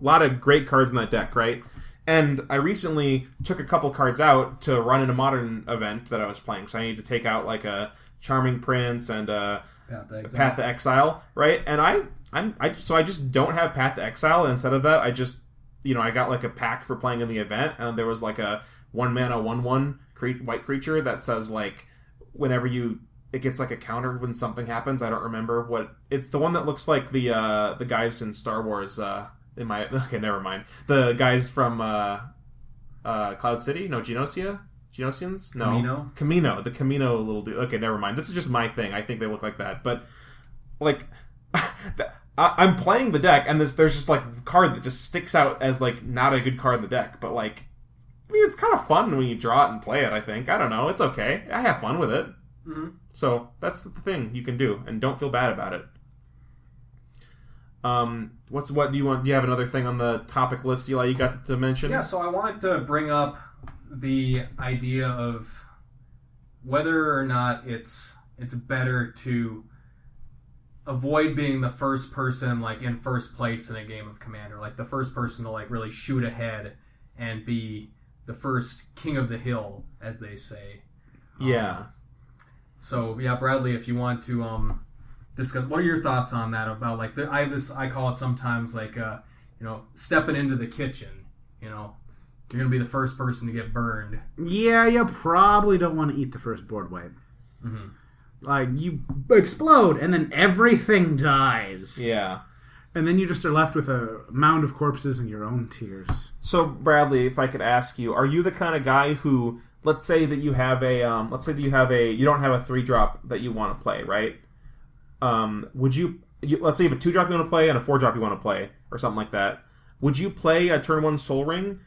lot of great cards in that deck, right? And I recently took a couple cards out to run in a modern event that I was playing. So I needed to take out like a Charming Prince and Path to Exile, right? And I just don't have Path to Exile. And instead of that, I just I got like a pack for playing in the event, and there was like a 1-mana 1/1 white creature that says like whenever it gets like a counter when something happens. I don't remember what it's the one that looks like the guys in Star Wars. Okay, never mind. The guys from Cloud City? No, Genosians? No. Camino. The Camino little dude. Okay, never mind. This is just my thing. I think they look like that. But, like, I'm playing the deck, and there's just, like, a card that just sticks out as, like, not a good card in the deck. But, like, I mean, it's kind of fun when you draw it and play it, I think. I don't know. It's okay. I have fun with it. Mm-hmm. So, that's the thing you can do, and don't feel bad about it. What do you want? Do you have another thing on the topic list, Eli, you got to mention? Yeah, so I wanted to bring up the idea of whether or not it's better to avoid being the first person, like, in first place in a game of Commander, like the first person to, like, really shoot ahead and be the first king of the hill, as they say. Yeah. So, yeah, Bradley, if you want to discuss, what are your thoughts on that? About like I call it sometimes like stepping into the kitchen. You're gonna be the first person to get burned. Yeah, you probably don't want to eat the first board wipe. Mm-hmm. Like you explode and then everything dies. Yeah, and then you just are left with a mound of corpses and your own tears. So Bradley, if I could ask you, are you the kind of guy who, let's say that you have a you don't have a 3-drop that you want to play, right? Would you let's say you have a 2-drop you want to play and a 4-drop you want to play, or something like that. Would you play a turn 1 Soul Ring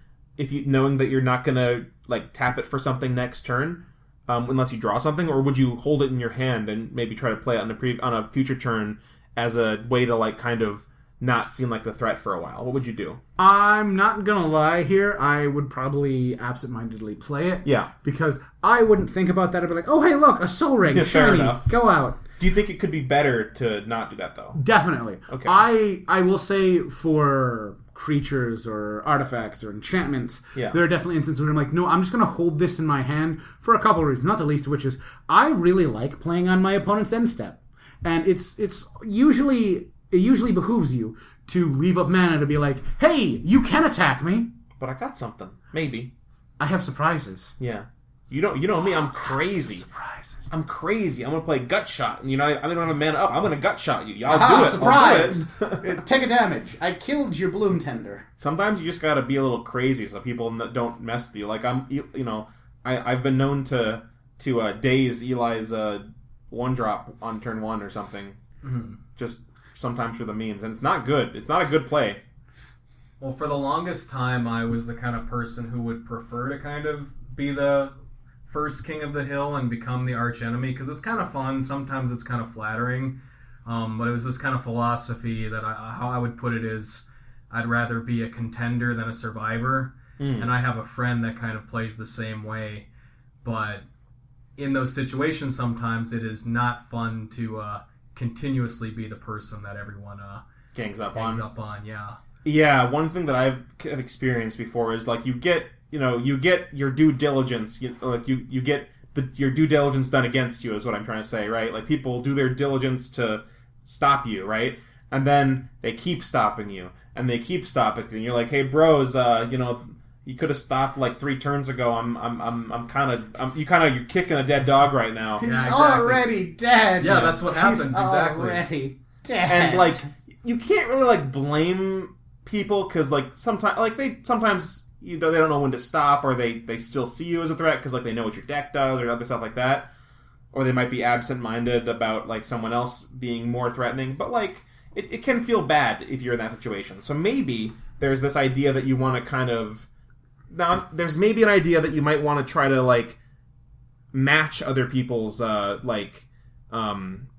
knowing that you're not gonna like tap it for something next turn, unless you draw something, or would you hold it in your hand and maybe try to play it on a future turn as a way to like kind of not seem like the threat for a while? What would you do? I'm not gonna lie here. I would probably absentmindedly play it. Yeah, because I wouldn't think about that. I'd be like, oh hey, look, a Soul Ring, fair shiny, enough. Go out. Do you think it could be better to not do that, though? Definitely. Okay. I will say for creatures or artifacts or enchantments, there are definitely instances where I'm like, no, I'm just going to hold this in my hand for a couple of reasons, not the least of which is I really like playing on my opponent's end step. And it usually behooves you to leave up mana to be like, hey, you can attack me. But I got something. Maybe. I have surprises. Yeah. You know me, I'm crazy. Surprises. I'm crazy. I'm going to play Gut Shot. And I don't have mana up. I'm going to Gut Shot you. I'll do it. Surprise! Take a damage. I killed your Bloom Tender. Sometimes you just got to be a little crazy so people don't mess with you. Like, I've been known to daze Eli's 1-drop on turn 1 or something. Mm-hmm. Just sometimes for the memes. And it's not good. It's not a good play. Well, for the longest time, I was the kind of person who would prefer to kind of be the first king of the hill and become the arch enemy, because it's kind of fun. Sometimes it's kind of flattering. But it was this kind of philosophy that how I would put it is I'd rather be a contender than a survivor. And I have a friend that kind of plays the same way. But in those situations, sometimes it is not fun to continuously be the person that everyone gangs up on. Yeah, one thing that I've experienced before is like you get your due diligence. You get your due diligence done against you is what I'm trying to say, right? Like people do their diligence to stop you, right? And then they keep stopping you, and they keep stopping you. And you're like, hey, bros, you could have stopped like 3 turns ago. You're kicking a dead dog right now. He's already dead. Yeah, that's what happens. He's exactly. Already dead. And like you can't really like blame people because like sometimes they don't know when to stop, or they still see you as a threat because like they know what your deck does or other stuff like that, or they might be absent-minded about like someone else being more threatening. But like it can feel bad if you're in that situation. So maybe there's this idea that you want to kind of there's maybe an idea that you might want to try to like match other people's momentum.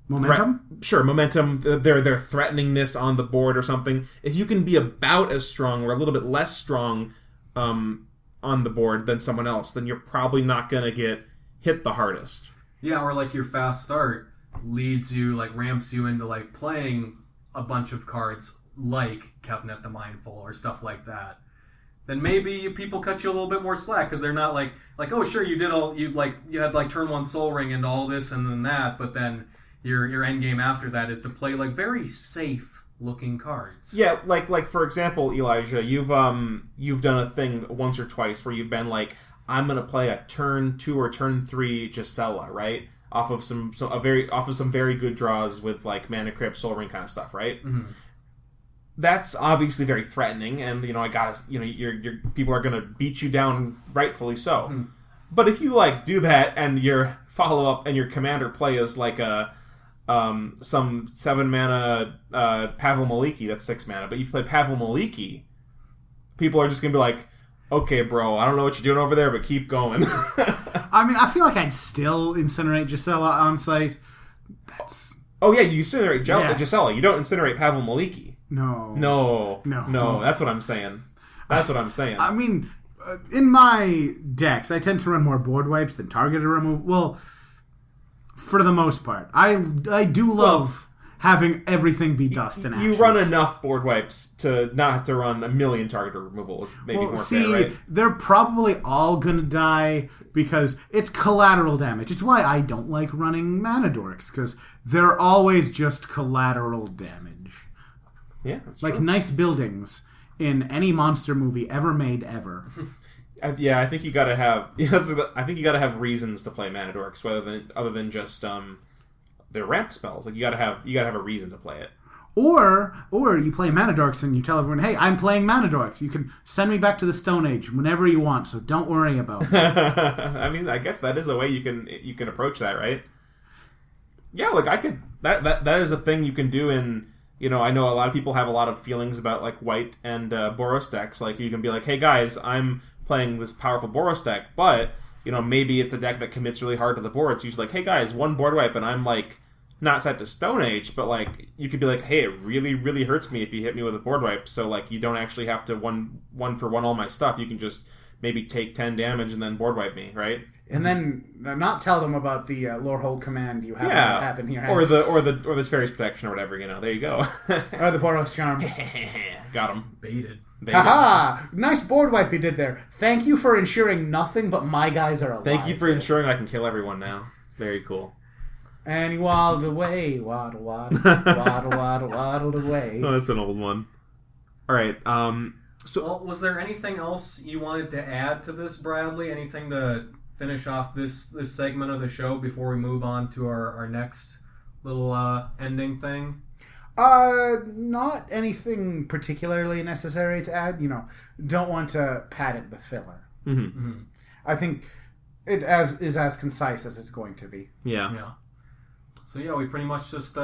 Momentum, their threateningness on the board or something. If you can be about as strong or a little bit less strong on the board than someone else, then you're probably not going to get hit the hardest. Yeah, or like your fast start leads you, like ramps you into like playing a bunch of cards like Kefnet the Mindful or stuff like that. Then maybe people cut you a little bit more slack because they're not like oh sure you had like turn 1 Soul Ring and all this and then that, but then your end game after that is to play like very safe looking cards. Yeah, like for example, Elijah, you've done a thing once or twice where you've been like, I'm gonna play a turn 2 or turn 3 Gisela, right? Off of some very good draws with like Mana Crypt, Soul Ring kind of stuff, right? Mm-hmm. That's obviously very threatening, and your people are gonna beat you down, rightfully so. Mm-hmm. But if you like do that and your follow up and your commander play is like some 7 mana Pavel Maliki, that's 6 mana, but you play Pavel Maliki, people are just gonna be like, okay, bro, I don't know what you're doing over there, but keep going. I mean, I feel like I'd still incinerate Gisela on site. Oh yeah, you incinerate Gisela. You don't incinerate Pavel Maliki. No. That's what I'm saying. I mean, in my decks, I tend to run more board wipes than targeted removal. Well, for the most part, I do love having everything be dust and ashes. You run enough board wipes to not have to run a million targeted removal. It's maybe more fair, right? They're probably all gonna die because it's collateral damage. It's why I don't like running Mana Dorks, because they're always just collateral damage. Yeah, that's like true. Nice buildings in any monster movie ever made ever. Yeah, I think you gotta have. I think you gotta have reasons to play Mana Dorks, other than just their ramp spells. Like you gotta have a reason to play it. Or you play Mana Dorks and you tell everyone, hey, I'm playing Mana Dorks. You can send me back to the Stone Age whenever you want, so don't worry about it. I mean, I guess that is a way you can approach that, right? Yeah, like I could. That is a thing you can do in. I know a lot of people have a lot of feelings about like white and Boros decks. Like you can be like, hey guys, I'm playing this powerful Boros deck, but maybe it's a deck that commits really hard to the board. It's usually like, hey guys, 1 board wipe and I'm like not set to Stone Age, but like you could be like, hey, it really, really hurts me if you hit me with a board wipe. So like you don't actually have to one for one all my stuff. You can just maybe take 10 damage and then board wipe me, right? And then not tell them about the Lorehold command you have in your hand. Or the Fairy's Protection or whatever, there you go. Or the Boros Charm. Got him. Baited. Haha! Nice board wipe you did there. Thank you for ensuring nothing but my guys are alive. Thank you for ensuring I can kill everyone now. Very cool. And he waddled away, waddle, waddled away. Oh, that's an old one. All right, well, was there anything else you wanted to add to this, Bradley? Anything to finish off this segment of the show before we move on to our next little ending thing? Not anything particularly necessary to add. Don't want to pad it with filler. Mm-hmm. Mm-hmm. I think it is as concise as it's going to be. Yeah. So yeah, we pretty much just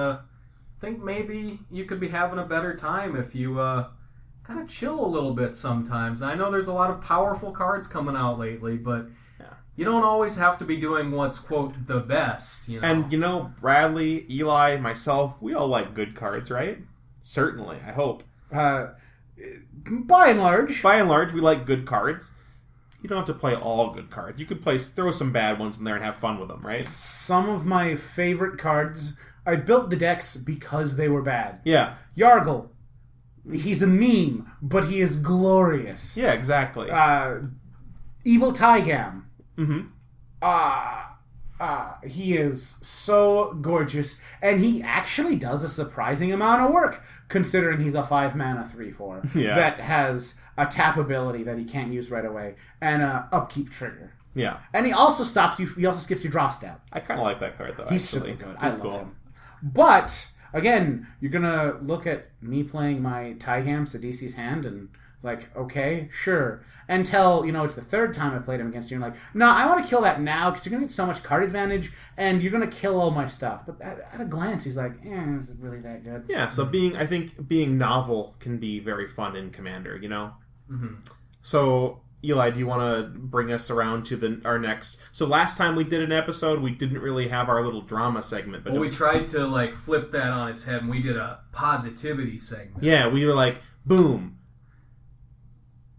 think maybe you could be having a better time if you kind of chill a little bit sometimes. I know there's a lot of powerful cards coming out lately, but you don't always have to be doing what's, quote, the best, you know? And, Bradley, Eli, myself, we all like good cards, right? Certainly, I hope. By and large. By and large, we like good cards. You don't have to play all good cards. You could throw some bad ones in there and have fun with them, right? Some of my favorite cards, I built the decks because they were bad. Yeah. Yargle. He's a meme, but he is glorious. Yeah, exactly. Evil Tygam. Mm-hmm. He is so gorgeous, and he actually does a surprising amount of work, considering he's a 5-mana 3/4 that has a tap ability that he can't use right away, and a upkeep trigger. Yeah. And he also stops you. He also skips your draw step. I kind of like that card, though. He's actually. super good. He's I love cool. him. But again, you're gonna look at me playing my Tygams to DC's hand and like, okay, sure. Until, it's the third time I played him against you. And like, no, I want to kill that now because you're going to get so much card advantage and you're going to kill all my stuff. But at a glance, he's like, is it really that good? Yeah, so I think being novel can be very fun in Commander, Mm-hmm. So, Eli, do you want to bring us around to our next... So last time we did an episode, we didn't really have our little drama segment. But we tried to, flip that on its head and we did a positivity segment. Yeah, we were like, boom.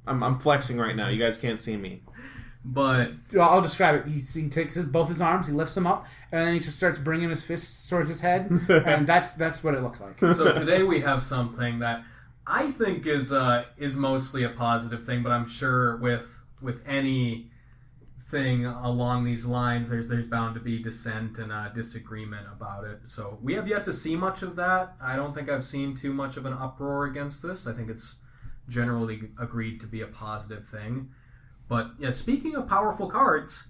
I'm flexing right now. You guys can't see me. But I'll describe it. He takes both his arms, he lifts them up, and then he just starts bringing his fists towards his head, and that's what it looks like. So today we have something that I think is mostly a positive thing, but I'm sure with anything along these lines, there's bound to be dissent and disagreement about it. So we have yet to see much of that. I don't think I've seen too much of an uproar against this. I think it's generally agreed to be a positive thing. But yeah, speaking of powerful cards,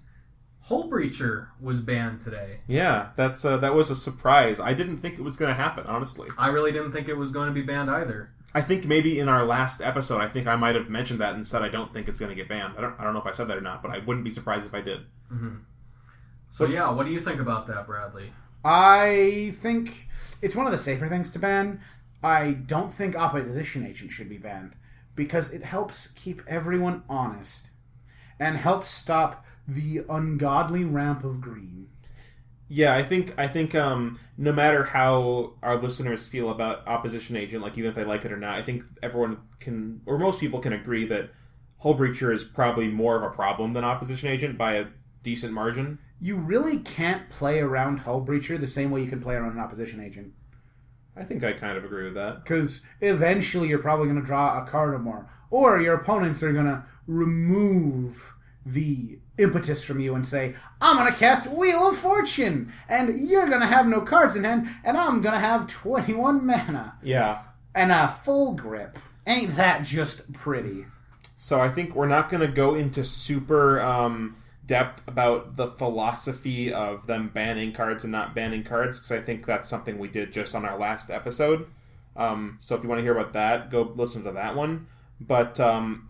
Hullbreacher was banned today. Yeah, that was a surprise. I didn't think it was going to happen, honestly. I really didn't think it was going to be banned either. I think maybe in our last episode, I think I might have mentioned that and said I don't think it's going to get banned. I don't know if I said that or not, but I wouldn't be surprised if I did. Mm-hmm. So yeah, what do you think about that, Bradley? I think it's one of the safer things to ban. I don't think Opposition Agent should be banned because it helps keep everyone honest and helps stop the ungodly ramp of green. Yeah, I think no matter how our listeners feel about Opposition Agent, like even if they like it or not, I think everyone can, or most people can agree that Hullbreacher is probably more of a problem than Opposition Agent by a decent margin. You really can't play around Hullbreacher the same way you can play around an Opposition Agent. I think I kind of agree with that. Because eventually you're probably going to draw a card or more. Or your opponents are going to remove the impetus from you and say, I'm going to cast Wheel of Fortune, and you're going to have no cards in hand, and I'm going to have 21 mana. Yeah. And a full grip. Ain't that just pretty? So I think we're not going to go into super depth about the philosophy of them banning cards and not banning cards, because I think that's something we did just on our last episode. So if you want to hear about that, go listen to that one. But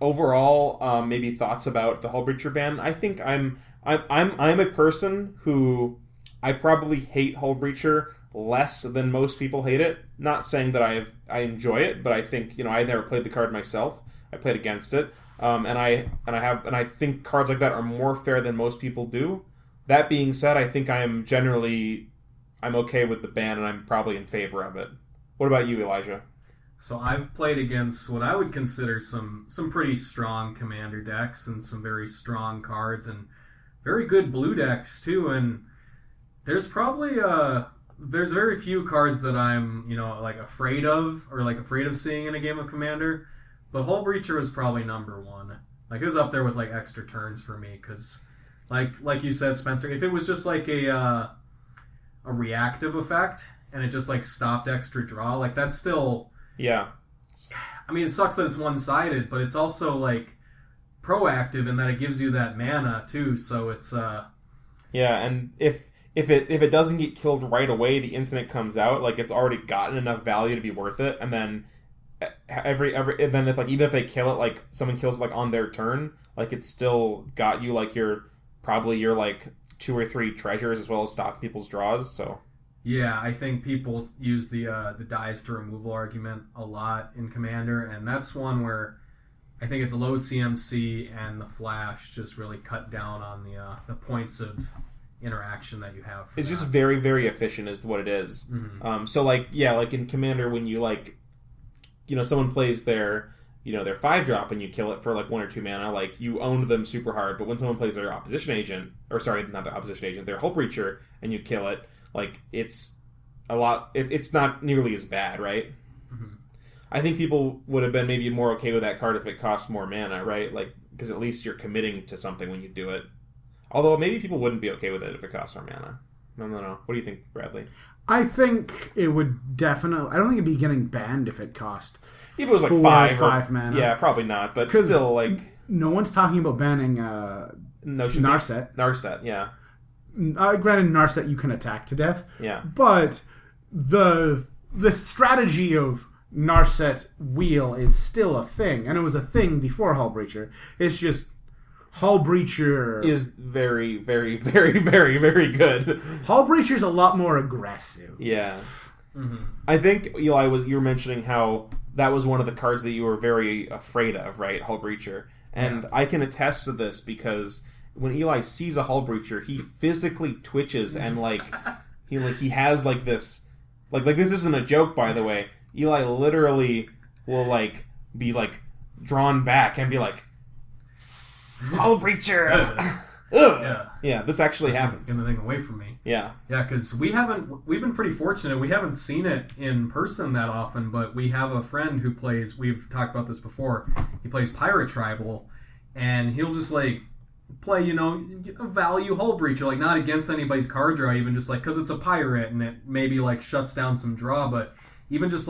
overall, maybe thoughts about the Hullbreacher ban. I think I'm a person who I probably hate Hullbreacher less than most people hate it. Not saying that I enjoy it, but I think I never played the card myself. I played against it, and I think cards like that are more fair than most people do. That being said, I think I'm okay with the ban, and I'm probably in favor of it. What about you, Elijah? So I've played against what I would consider some pretty strong commander decks and some very strong cards and very good blue decks too. And there's probably there's very few cards that I'm afraid of or afraid of seeing in a game of Commander. But Hullbreacher was probably number one. It was up there with extra turns for me because like you said, Spencer, if it was just a reactive effect and it just stopped extra draw, that's still. Yeah. I mean, it sucks that it's one-sided, but it's also, proactive in that it gives you that mana, too, so it's, Yeah, and if it doesn't get killed right away, the instant it comes out, it's already gotten enough value to be worth it, and then even if they kill it, someone kills it, on their turn, it's still got you, your 2 or 3 treasures as well as stop people's draws, so... Yeah, I think people use the dies to removal argument a lot in Commander, and that's one where I think it's low CMC, and the flash just really cut down on the points of interaction that you have. It's just very, very efficient is what it is. Mm-hmm. So like in Commander, when you like, someone plays their 5-drop and you kill it for like 1 or 2 mana, like you owned them super hard. But when someone plays their opposition agent, or sorry, not the opposition agent, their Hullbreacher, and you kill it, like it's a lot. It's not nearly as bad, right? Mm-hmm. I think people would have been maybe more okay with that card if it cost more mana, right? Like, because at least you're committing to something when you do it. Although maybe people wouldn't be okay with it if it cost more mana. No. What do you think, Bradley? I think it would definitely... I don't think it'd be getting banned if it cost If it was like 5 mana. Yeah, probably not, but still, like... No one's talking about banning Narset. Narset, yeah. Granted, Narset you can attack to death. Yeah. But the strategy of Narset wheel is still a thing, and it was a thing before Hullbreacher. It's just Hullbreacher is very, very, very, very, very good. Hullbreacher's a lot more aggressive. Yeah. Mm-hmm. I think, Eli, you were mentioning how that was one of the cards that you were very afraid of, right? Hullbreacher. And I can attest to this because when Eli sees a Hullbreacher, he physically twitches and he has like this, like this isn't a joke, by the way. Eli literally will be drawn back and be like, Hullbreacher. Yeah, this actually happens. Get the thing away from me. Yeah, because we've been pretty fortunate. We haven't seen it in person that often, but we have a friend who plays. We've talked about this before. He plays Pirate Tribal, and he'll just play, a value Hullbreacher, not against anybody's card draw, even just because it's a pirate and it maybe shuts down some draw, but even just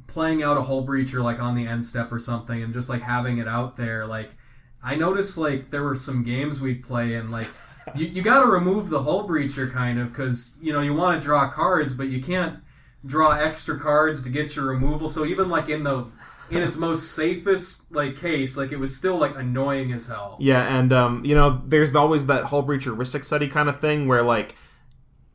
playing out a Hullbreacher on the end step or something, and just having it out there. I noticed there were some games we'd play, and you got to remove the Hullbreacher kind of, because you want to draw cards, but you can't draw extra cards to get your removal. So even in its most safest case, it was still annoying as hell. Yeah, and there's always that Hullbreacher Ristic Study kind of thing where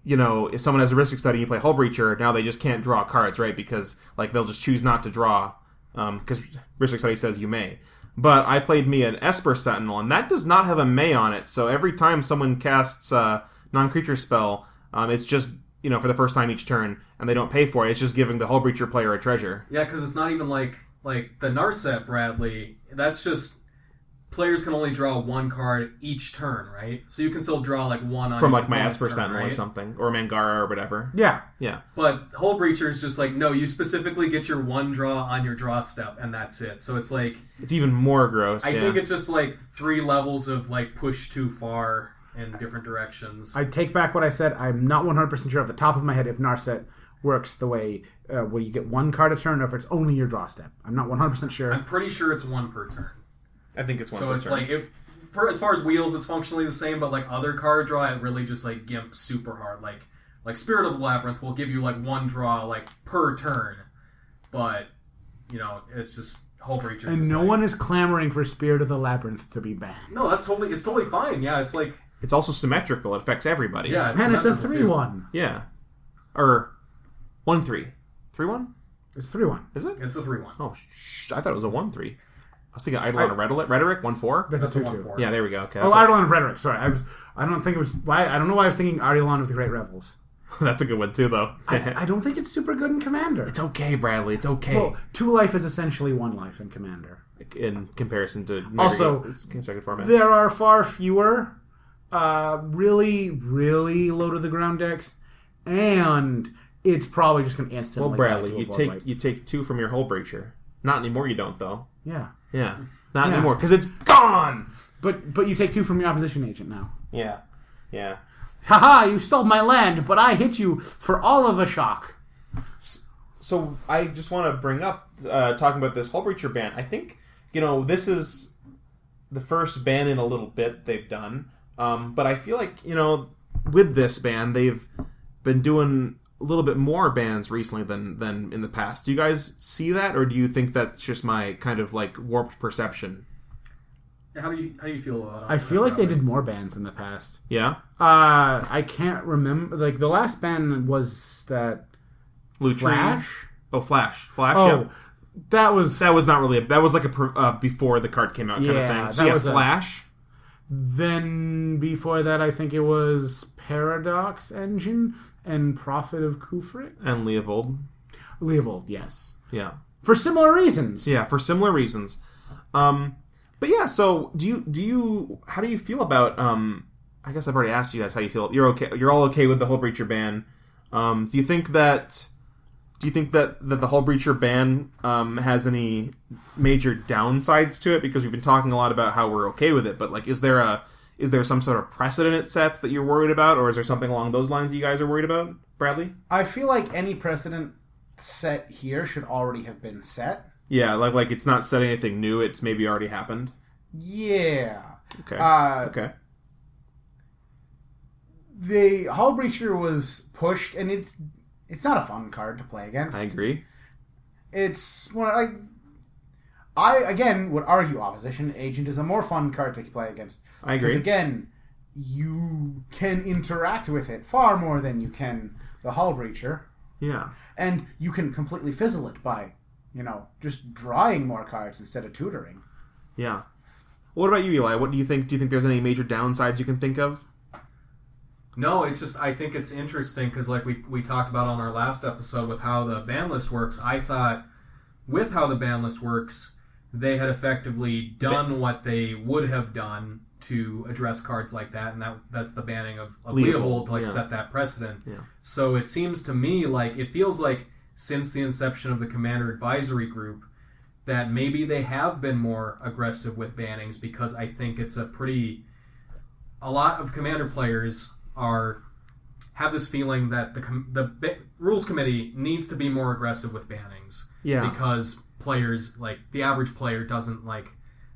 if someone has a Ristic Study and you play Hullbreacher, now they just can't draw cards, right? Because they'll just choose not to draw because Ristic Study says you may. But I played me an Esper Sentinel, and that does not have a May on it. So every time someone casts a non-creature spell, it's just, for the first time each turn, and they don't pay for it. It's just giving the Hullbreacher player a treasure. Yeah, because it's not even like the Narset, Bradley. That's just players can only draw 1 card each turn, right? So you can still draw one on from each my Esper turn, Sentinel right? or something, or Mangara or whatever. Yeah. But Hullbreacher is just no, you specifically get your 1 draw on your draw step, and that's it. So it's it's even more gross. I think it's just 3 levels of push too far in different directions. I take back what I said. I'm not 100% sure off the top of my head if Narset works the way where you get 1 card a turn, or if it's only your draw step. I'm not 100% sure. I'm pretty sure it's 1 per turn. I think it's 1 so per it's turn. as far as wheels, it's functionally the same, but other card draw, it really just gimps super hard. Like Spirit of the Labyrinth will give you 1 draw per turn, but it's just Hullbreacher. And no one is clamoring for Spirit of the Labyrinth to be banned. No, it's totally fine. Yeah, it's it's also symmetrical. It affects everybody. Yeah, and it's a symmetrical 3/1. Yeah, or 1/3. 3/1? It's 3/1. Is it? It's a 3/1. Oh, I thought it was a 1/3. I was thinking Eidolon of Rhetoric 1/4. That's a That's a 2/2. 1/4. Yeah, there we go. Okay, Eidolon of Rhetoric. Sorry, I don't think it was. Why? I don't know why I was thinking Eidolon of the Great Revels. that's a good one too, though. I don't think it's super good in Commander. It's okay, Bradley. It's okay. Well, 2 life is essentially 1 life in Commander. In comparison to also consecutive formats. There are far fewer really, really low to the ground decks, and it's probably just going to instantly. Well, Bradley, you take 2 from your Hullbreacher. Not anymore. You don't, though. Yeah. Not anymore because it's gone. But you take 2 from your opposition agent now. Yeah. Haha! You stole my land, but I hit you for all of a shock. So I just want to bring up talking about this Hullbreacher ban. I think this is the first ban in a little bit they've done, but I feel like with this ban they've been doing a little bit more bans recently than in the past. Do you guys see that, or do you think that's just my kind of warped perception? How do you feel about it? I feel like they did more bans in the past. Yeah. I can't remember. The last ban was that Lutri. Flash. Oh, Flash. Oh, Yeah. That was not really that was like a before the card came out kind of thing. So that was Flash. Then before that, I think it was Paradox Engine and Prophet of Kufrit And Leovold. Leovold, yes. Yeah. For similar reasons. Yeah, for similar reasons. But yeah, so how do you feel about I guess I've already asked you guys how you feel. You're all okay with the Hullbreacher ban. Do you think that the Hullbreacher ban has any major downsides to it? Because we've been talking a lot about how we're okay with it, but like is there some sort of precedent it sets that you're worried about, or is there something along those lines that you guys are worried about, Bradley? I feel like any precedent set here should already have been set. Yeah, like it's not setting anything new, it's maybe already happened. Yeah. Okay. Okay. The Hullbreacher was pushed, and it's not a fun card to play against. I agree. It's I again would argue Opposition Agent is a more fun card to play against. I agree. Because again, you can interact with it far more than you can the Hullbreacher. Yeah. And you can completely fizzle it by, just drawing more cards instead of tutoring. Yeah. What about you, Eli? What do you think? Do you think there's any major downsides you can think of? No, it's just, I think it's interesting because like we talked about on our last episode with how the ban list works, I thought with how the ban list works, they had effectively done what they would have done to address cards like that, and that's the banning of Leovold to set that precedent. Yeah. So it seems to me like, it feels like since the inception of the Commander Advisory Group, that maybe they have been more aggressive with bannings, because I think it's a lot of Commander players have this feeling that the rules committee needs to be more aggressive with bannings. Yeah. Because players, like the average player, doesn't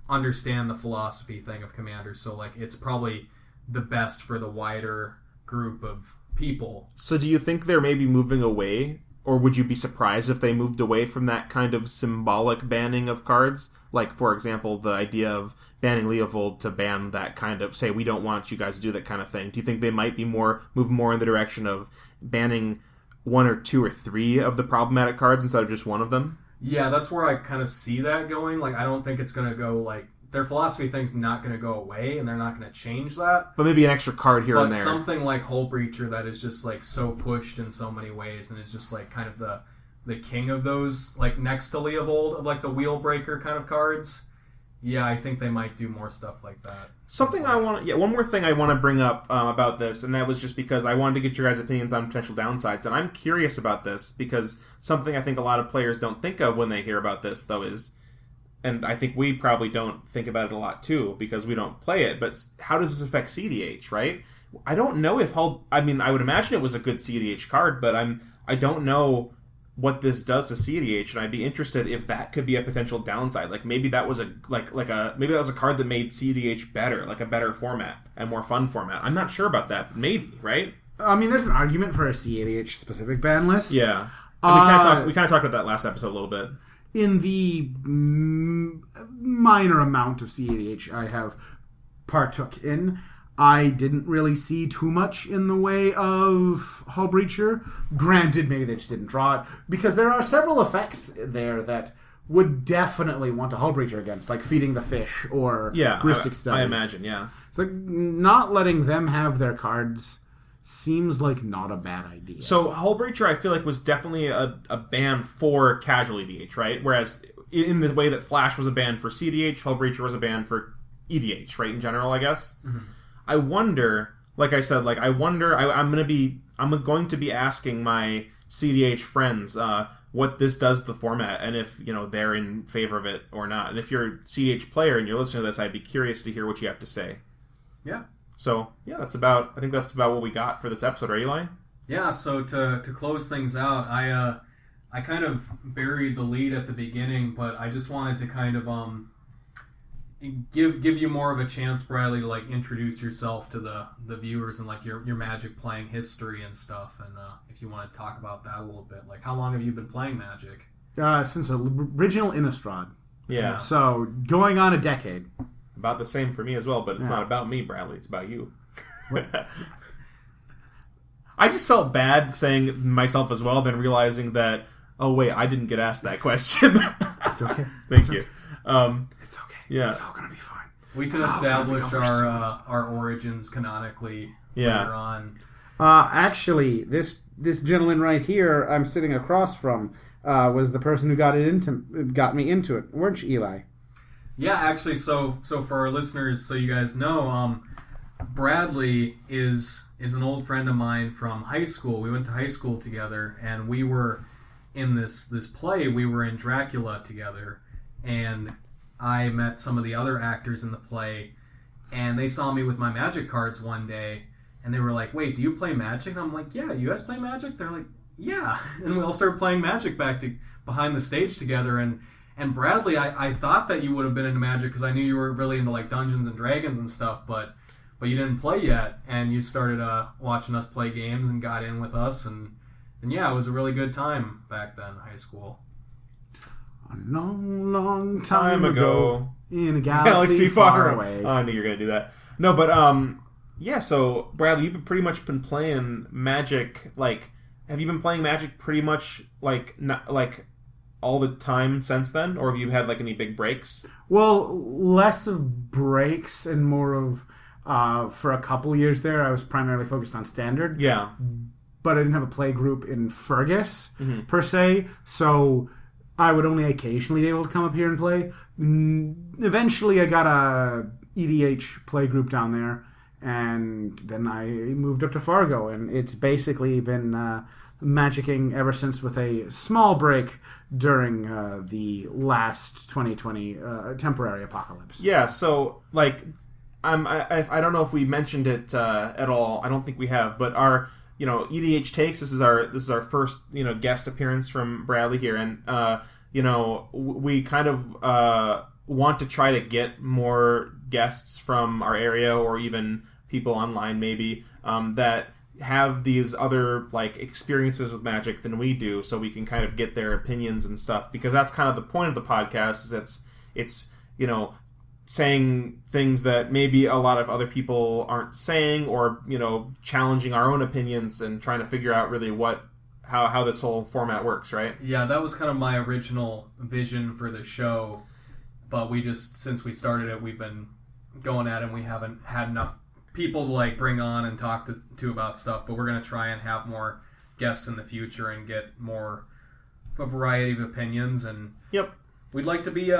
understand the philosophy thing of Commander, so it's probably the best for the wider group of people. So do you think they're maybe moving away, or would you be surprised if they moved away from that kind of symbolic banning of cards? Like, for example, the idea of banning Leovold to ban that kind of, say, we don't want you guys to do that kind of thing. Do you think they might be move more in the direction of banning one or two or three of the problematic cards instead of just one of them? Yeah, that's where I kind of see that going. I don't think it's going to go, their philosophy thing's not going to go away, and they're not going to change that. But maybe an extra card here and there. But something like Hullbreacher that is just, so pushed in so many ways, and is just, kind of the king of those, next to Leovold, of, the wheel breaker kind of cards. Yeah, I think they might do more stuff like that. One more thing I want to bring up about this, and that was just because I wanted to get your guys' opinions on potential downsides, and I'm curious about this, because something I think a lot of players don't think of when they hear about this, though, is, and I think we probably don't think about it a lot, too, because we don't play it, but how does this affect CDH, right? I don't know if I would imagine it was a good CDH card, but I don't know what this does to CDH, and I'd be interested if that could be a potential downside. Maybe that was maybe that was a card that made CDH better, a better format and more fun format. I'm not sure about that. Maybe, right? There's an argument for a CDH specific ban list. Yeah, and we kind of talked about that last episode a little bit. In the minor amount of CDH I have partook in, I didn't really see too much in the way of Hullbreacher. Granted, maybe they just didn't draw it, because there are several effects there that would definitely want a Hullbreacher against, like Feeding the Fish or Ristic Study. I imagine, yeah. It's not letting them have their cards seems like not a bad idea. So Hullbreacher, I feel like, was definitely a ban for casual EDH, right? Whereas in the way that Flash was a ban for CDH, Hullbreacher was a ban for EDH, right? In general, I guess. Mm-hmm. I wonder, like I said, I'm going to be asking my CDH friends what this does to the format, and if they're in favor of it or not. And if you're a CDH player and you're listening to this, I'd be curious to hear what you have to say. Yeah. So yeah, I think that's about what we got for this episode, right, Eli? Yeah. So to close things out, I kind of buried the lead at the beginning, but I just wanted to kind of give you more of a chance, Bradley, to introduce yourself to the viewers and your Magic playing history and stuff, and if you want to talk about that a little bit, how long have you been playing Magic? Since the original Innistrad. Yeah. So going on a decade. About the same for me as well, but it's not about me, Bradley. It's about you. I just felt bad saying myself as well, then realizing that Oh wait, I didn't get asked that question. It's okay. Thank you. It's okay. Yeah. It's all gonna be fine. We can establish our origins canonically later on. Actually, this gentleman right here, I'm sitting across from, was the person who got me into it, weren't you, Eli? Yeah, actually, so for our listeners, so you guys know, Bradley is an old friend of mine from high school. We went to high school together, and we were in this play. We were in Dracula together, and I met some of the other actors in the play, and they saw me with my Magic cards one day, and they were like, "Wait, do you play Magic?" And I'm like, "Yeah, you guys play Magic?" They're like, "Yeah," and we all started playing Magic behind the stage together, and Bradley, I thought that you would have been into Magic because I knew you were really into like Dungeons and Dragons and stuff, but you didn't play yet, and you started watching us play games and got in with us, and yeah, it was a really good time back then, high school. A long, long time ago, in a Galaxy far away. Oh, I knew you were gonna do that. No, but yeah. So Bradley, you've pretty much been playing Magic. Like, have you been playing Magic pretty much like all the time since then, or have you had like any big breaks? Well, less of breaks and more of for a couple years there, I was primarily focused on Standard. Yeah, but I didn't have a play group in Fergus per se, so I would only occasionally be able to come up here and play. Eventually, I got a EDH play group down there, and then I moved up to Fargo, and it's basically been magicking ever since, with a small break during the last 2020 temporary apocalypse. Yeah, so like I don't know if we mentioned it at all. I don't think we have, but our EDHTakes. This is our first guest appearance from Bradley here, and we kind of want to try to get more guests from our area, or even people online maybe that have these other like experiences with Magic than we do, so we can kind of get their opinions and stuff, because that's kind of the point of the podcast. Is it's saying things that maybe a lot of other people aren't saying, or challenging our own opinions and trying to figure out really how this whole format works, right? Yeah, that was kind of my original vision for the show, but we just, since we started it, we've been going at it, and we haven't had enough people to like bring on and talk to about stuff, but we're going to try and have more guests in the future and get more a variety of opinions, and we'd like to be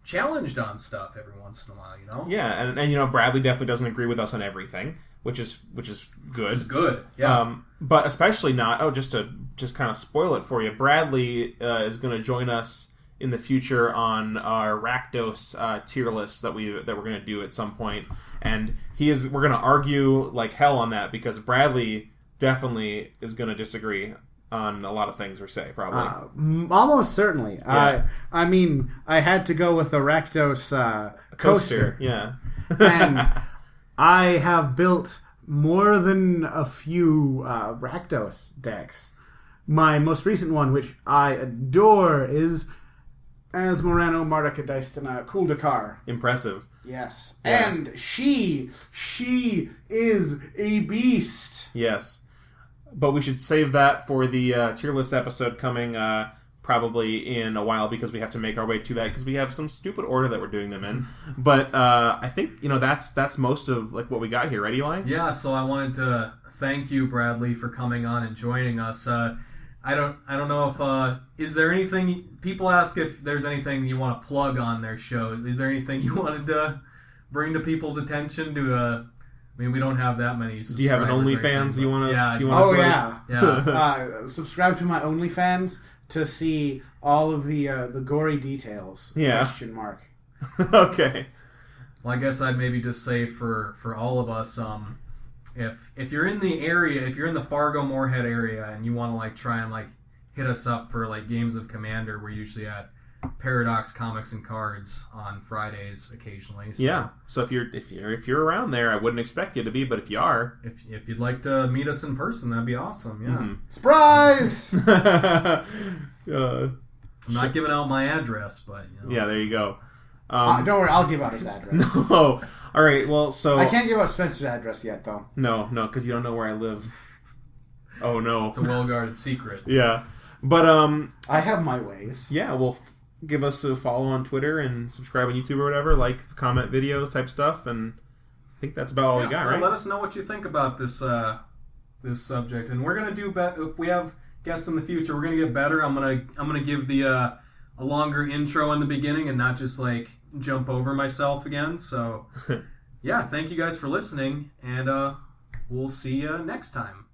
challenged on stuff every once in a while, Yeah, and Bradley definitely doesn't agree with us on everything, which is good. Which is good, yeah. But especially not. Just to kind of spoil it for you, Bradley is going to join us in the future on our Rakdos tier list that we're going to do at some point, and we're going to argue like hell on that, because Bradley definitely is going to disagree on a lot of things we say, probably. Almost certainly. Yeah. I mean, I had to go with a Rakdos coaster. Yeah. And I have built more than a few Rakdos decks. My most recent one, which I adore, is as Morano Marduk Daistana Kuldakar. Impressive. Yes. Yeah. And she is a beast. Yes. But we should save that for the tier list episode coming probably in a while, because we have to make our way to that, because we have some stupid order that we're doing them in. But I think that's most of like what we got here, right, Eli? Yeah. So I wanted to thank you, Bradley, for coming on and joining us. I don't know if is there anything, people ask if there's anything you want to plug on their shows. Is there anything you wanted to bring to people's attention to? I mean, we don't have that many. Do you have an OnlyFans you want to? Yeah. Yeah. Subscribe to my OnlyFans to see all of the gory details. Yeah. Question mark. Okay. Well, I guess I'd maybe just say for all of us, if you're in the area, if you're in the Fargo Moorhead area, and you want to like try and like hit us up for like games of Commander, we're usually at Paradox Comics and Cards on Fridays occasionally. So yeah. So if you're around there, I wouldn't expect you to be, but if you are, if you'd like to meet us in person, that'd be awesome. Yeah. Mm-hmm. Surprise! I'm not giving out my address, but yeah, there you go. Don't worry, I'll give out his address. No. All right. Well, so I can't give out Spencer's address yet, though. No, because you don't know where I live. Oh no, it's a well-guarded secret. Yeah. But I have my ways. yeah, well, give us a follow on Twitter and subscribe on YouTube or whatever, like, comment videos type stuff, and I think that's about all we got, right? Let us know what you think about this this subject, and we're gonna do better if we have guests in the future. We're gonna get better. I'm gonna give the a longer intro in the beginning and not just like jump over myself again. So yeah, thank you guys for listening, and we'll see you next time.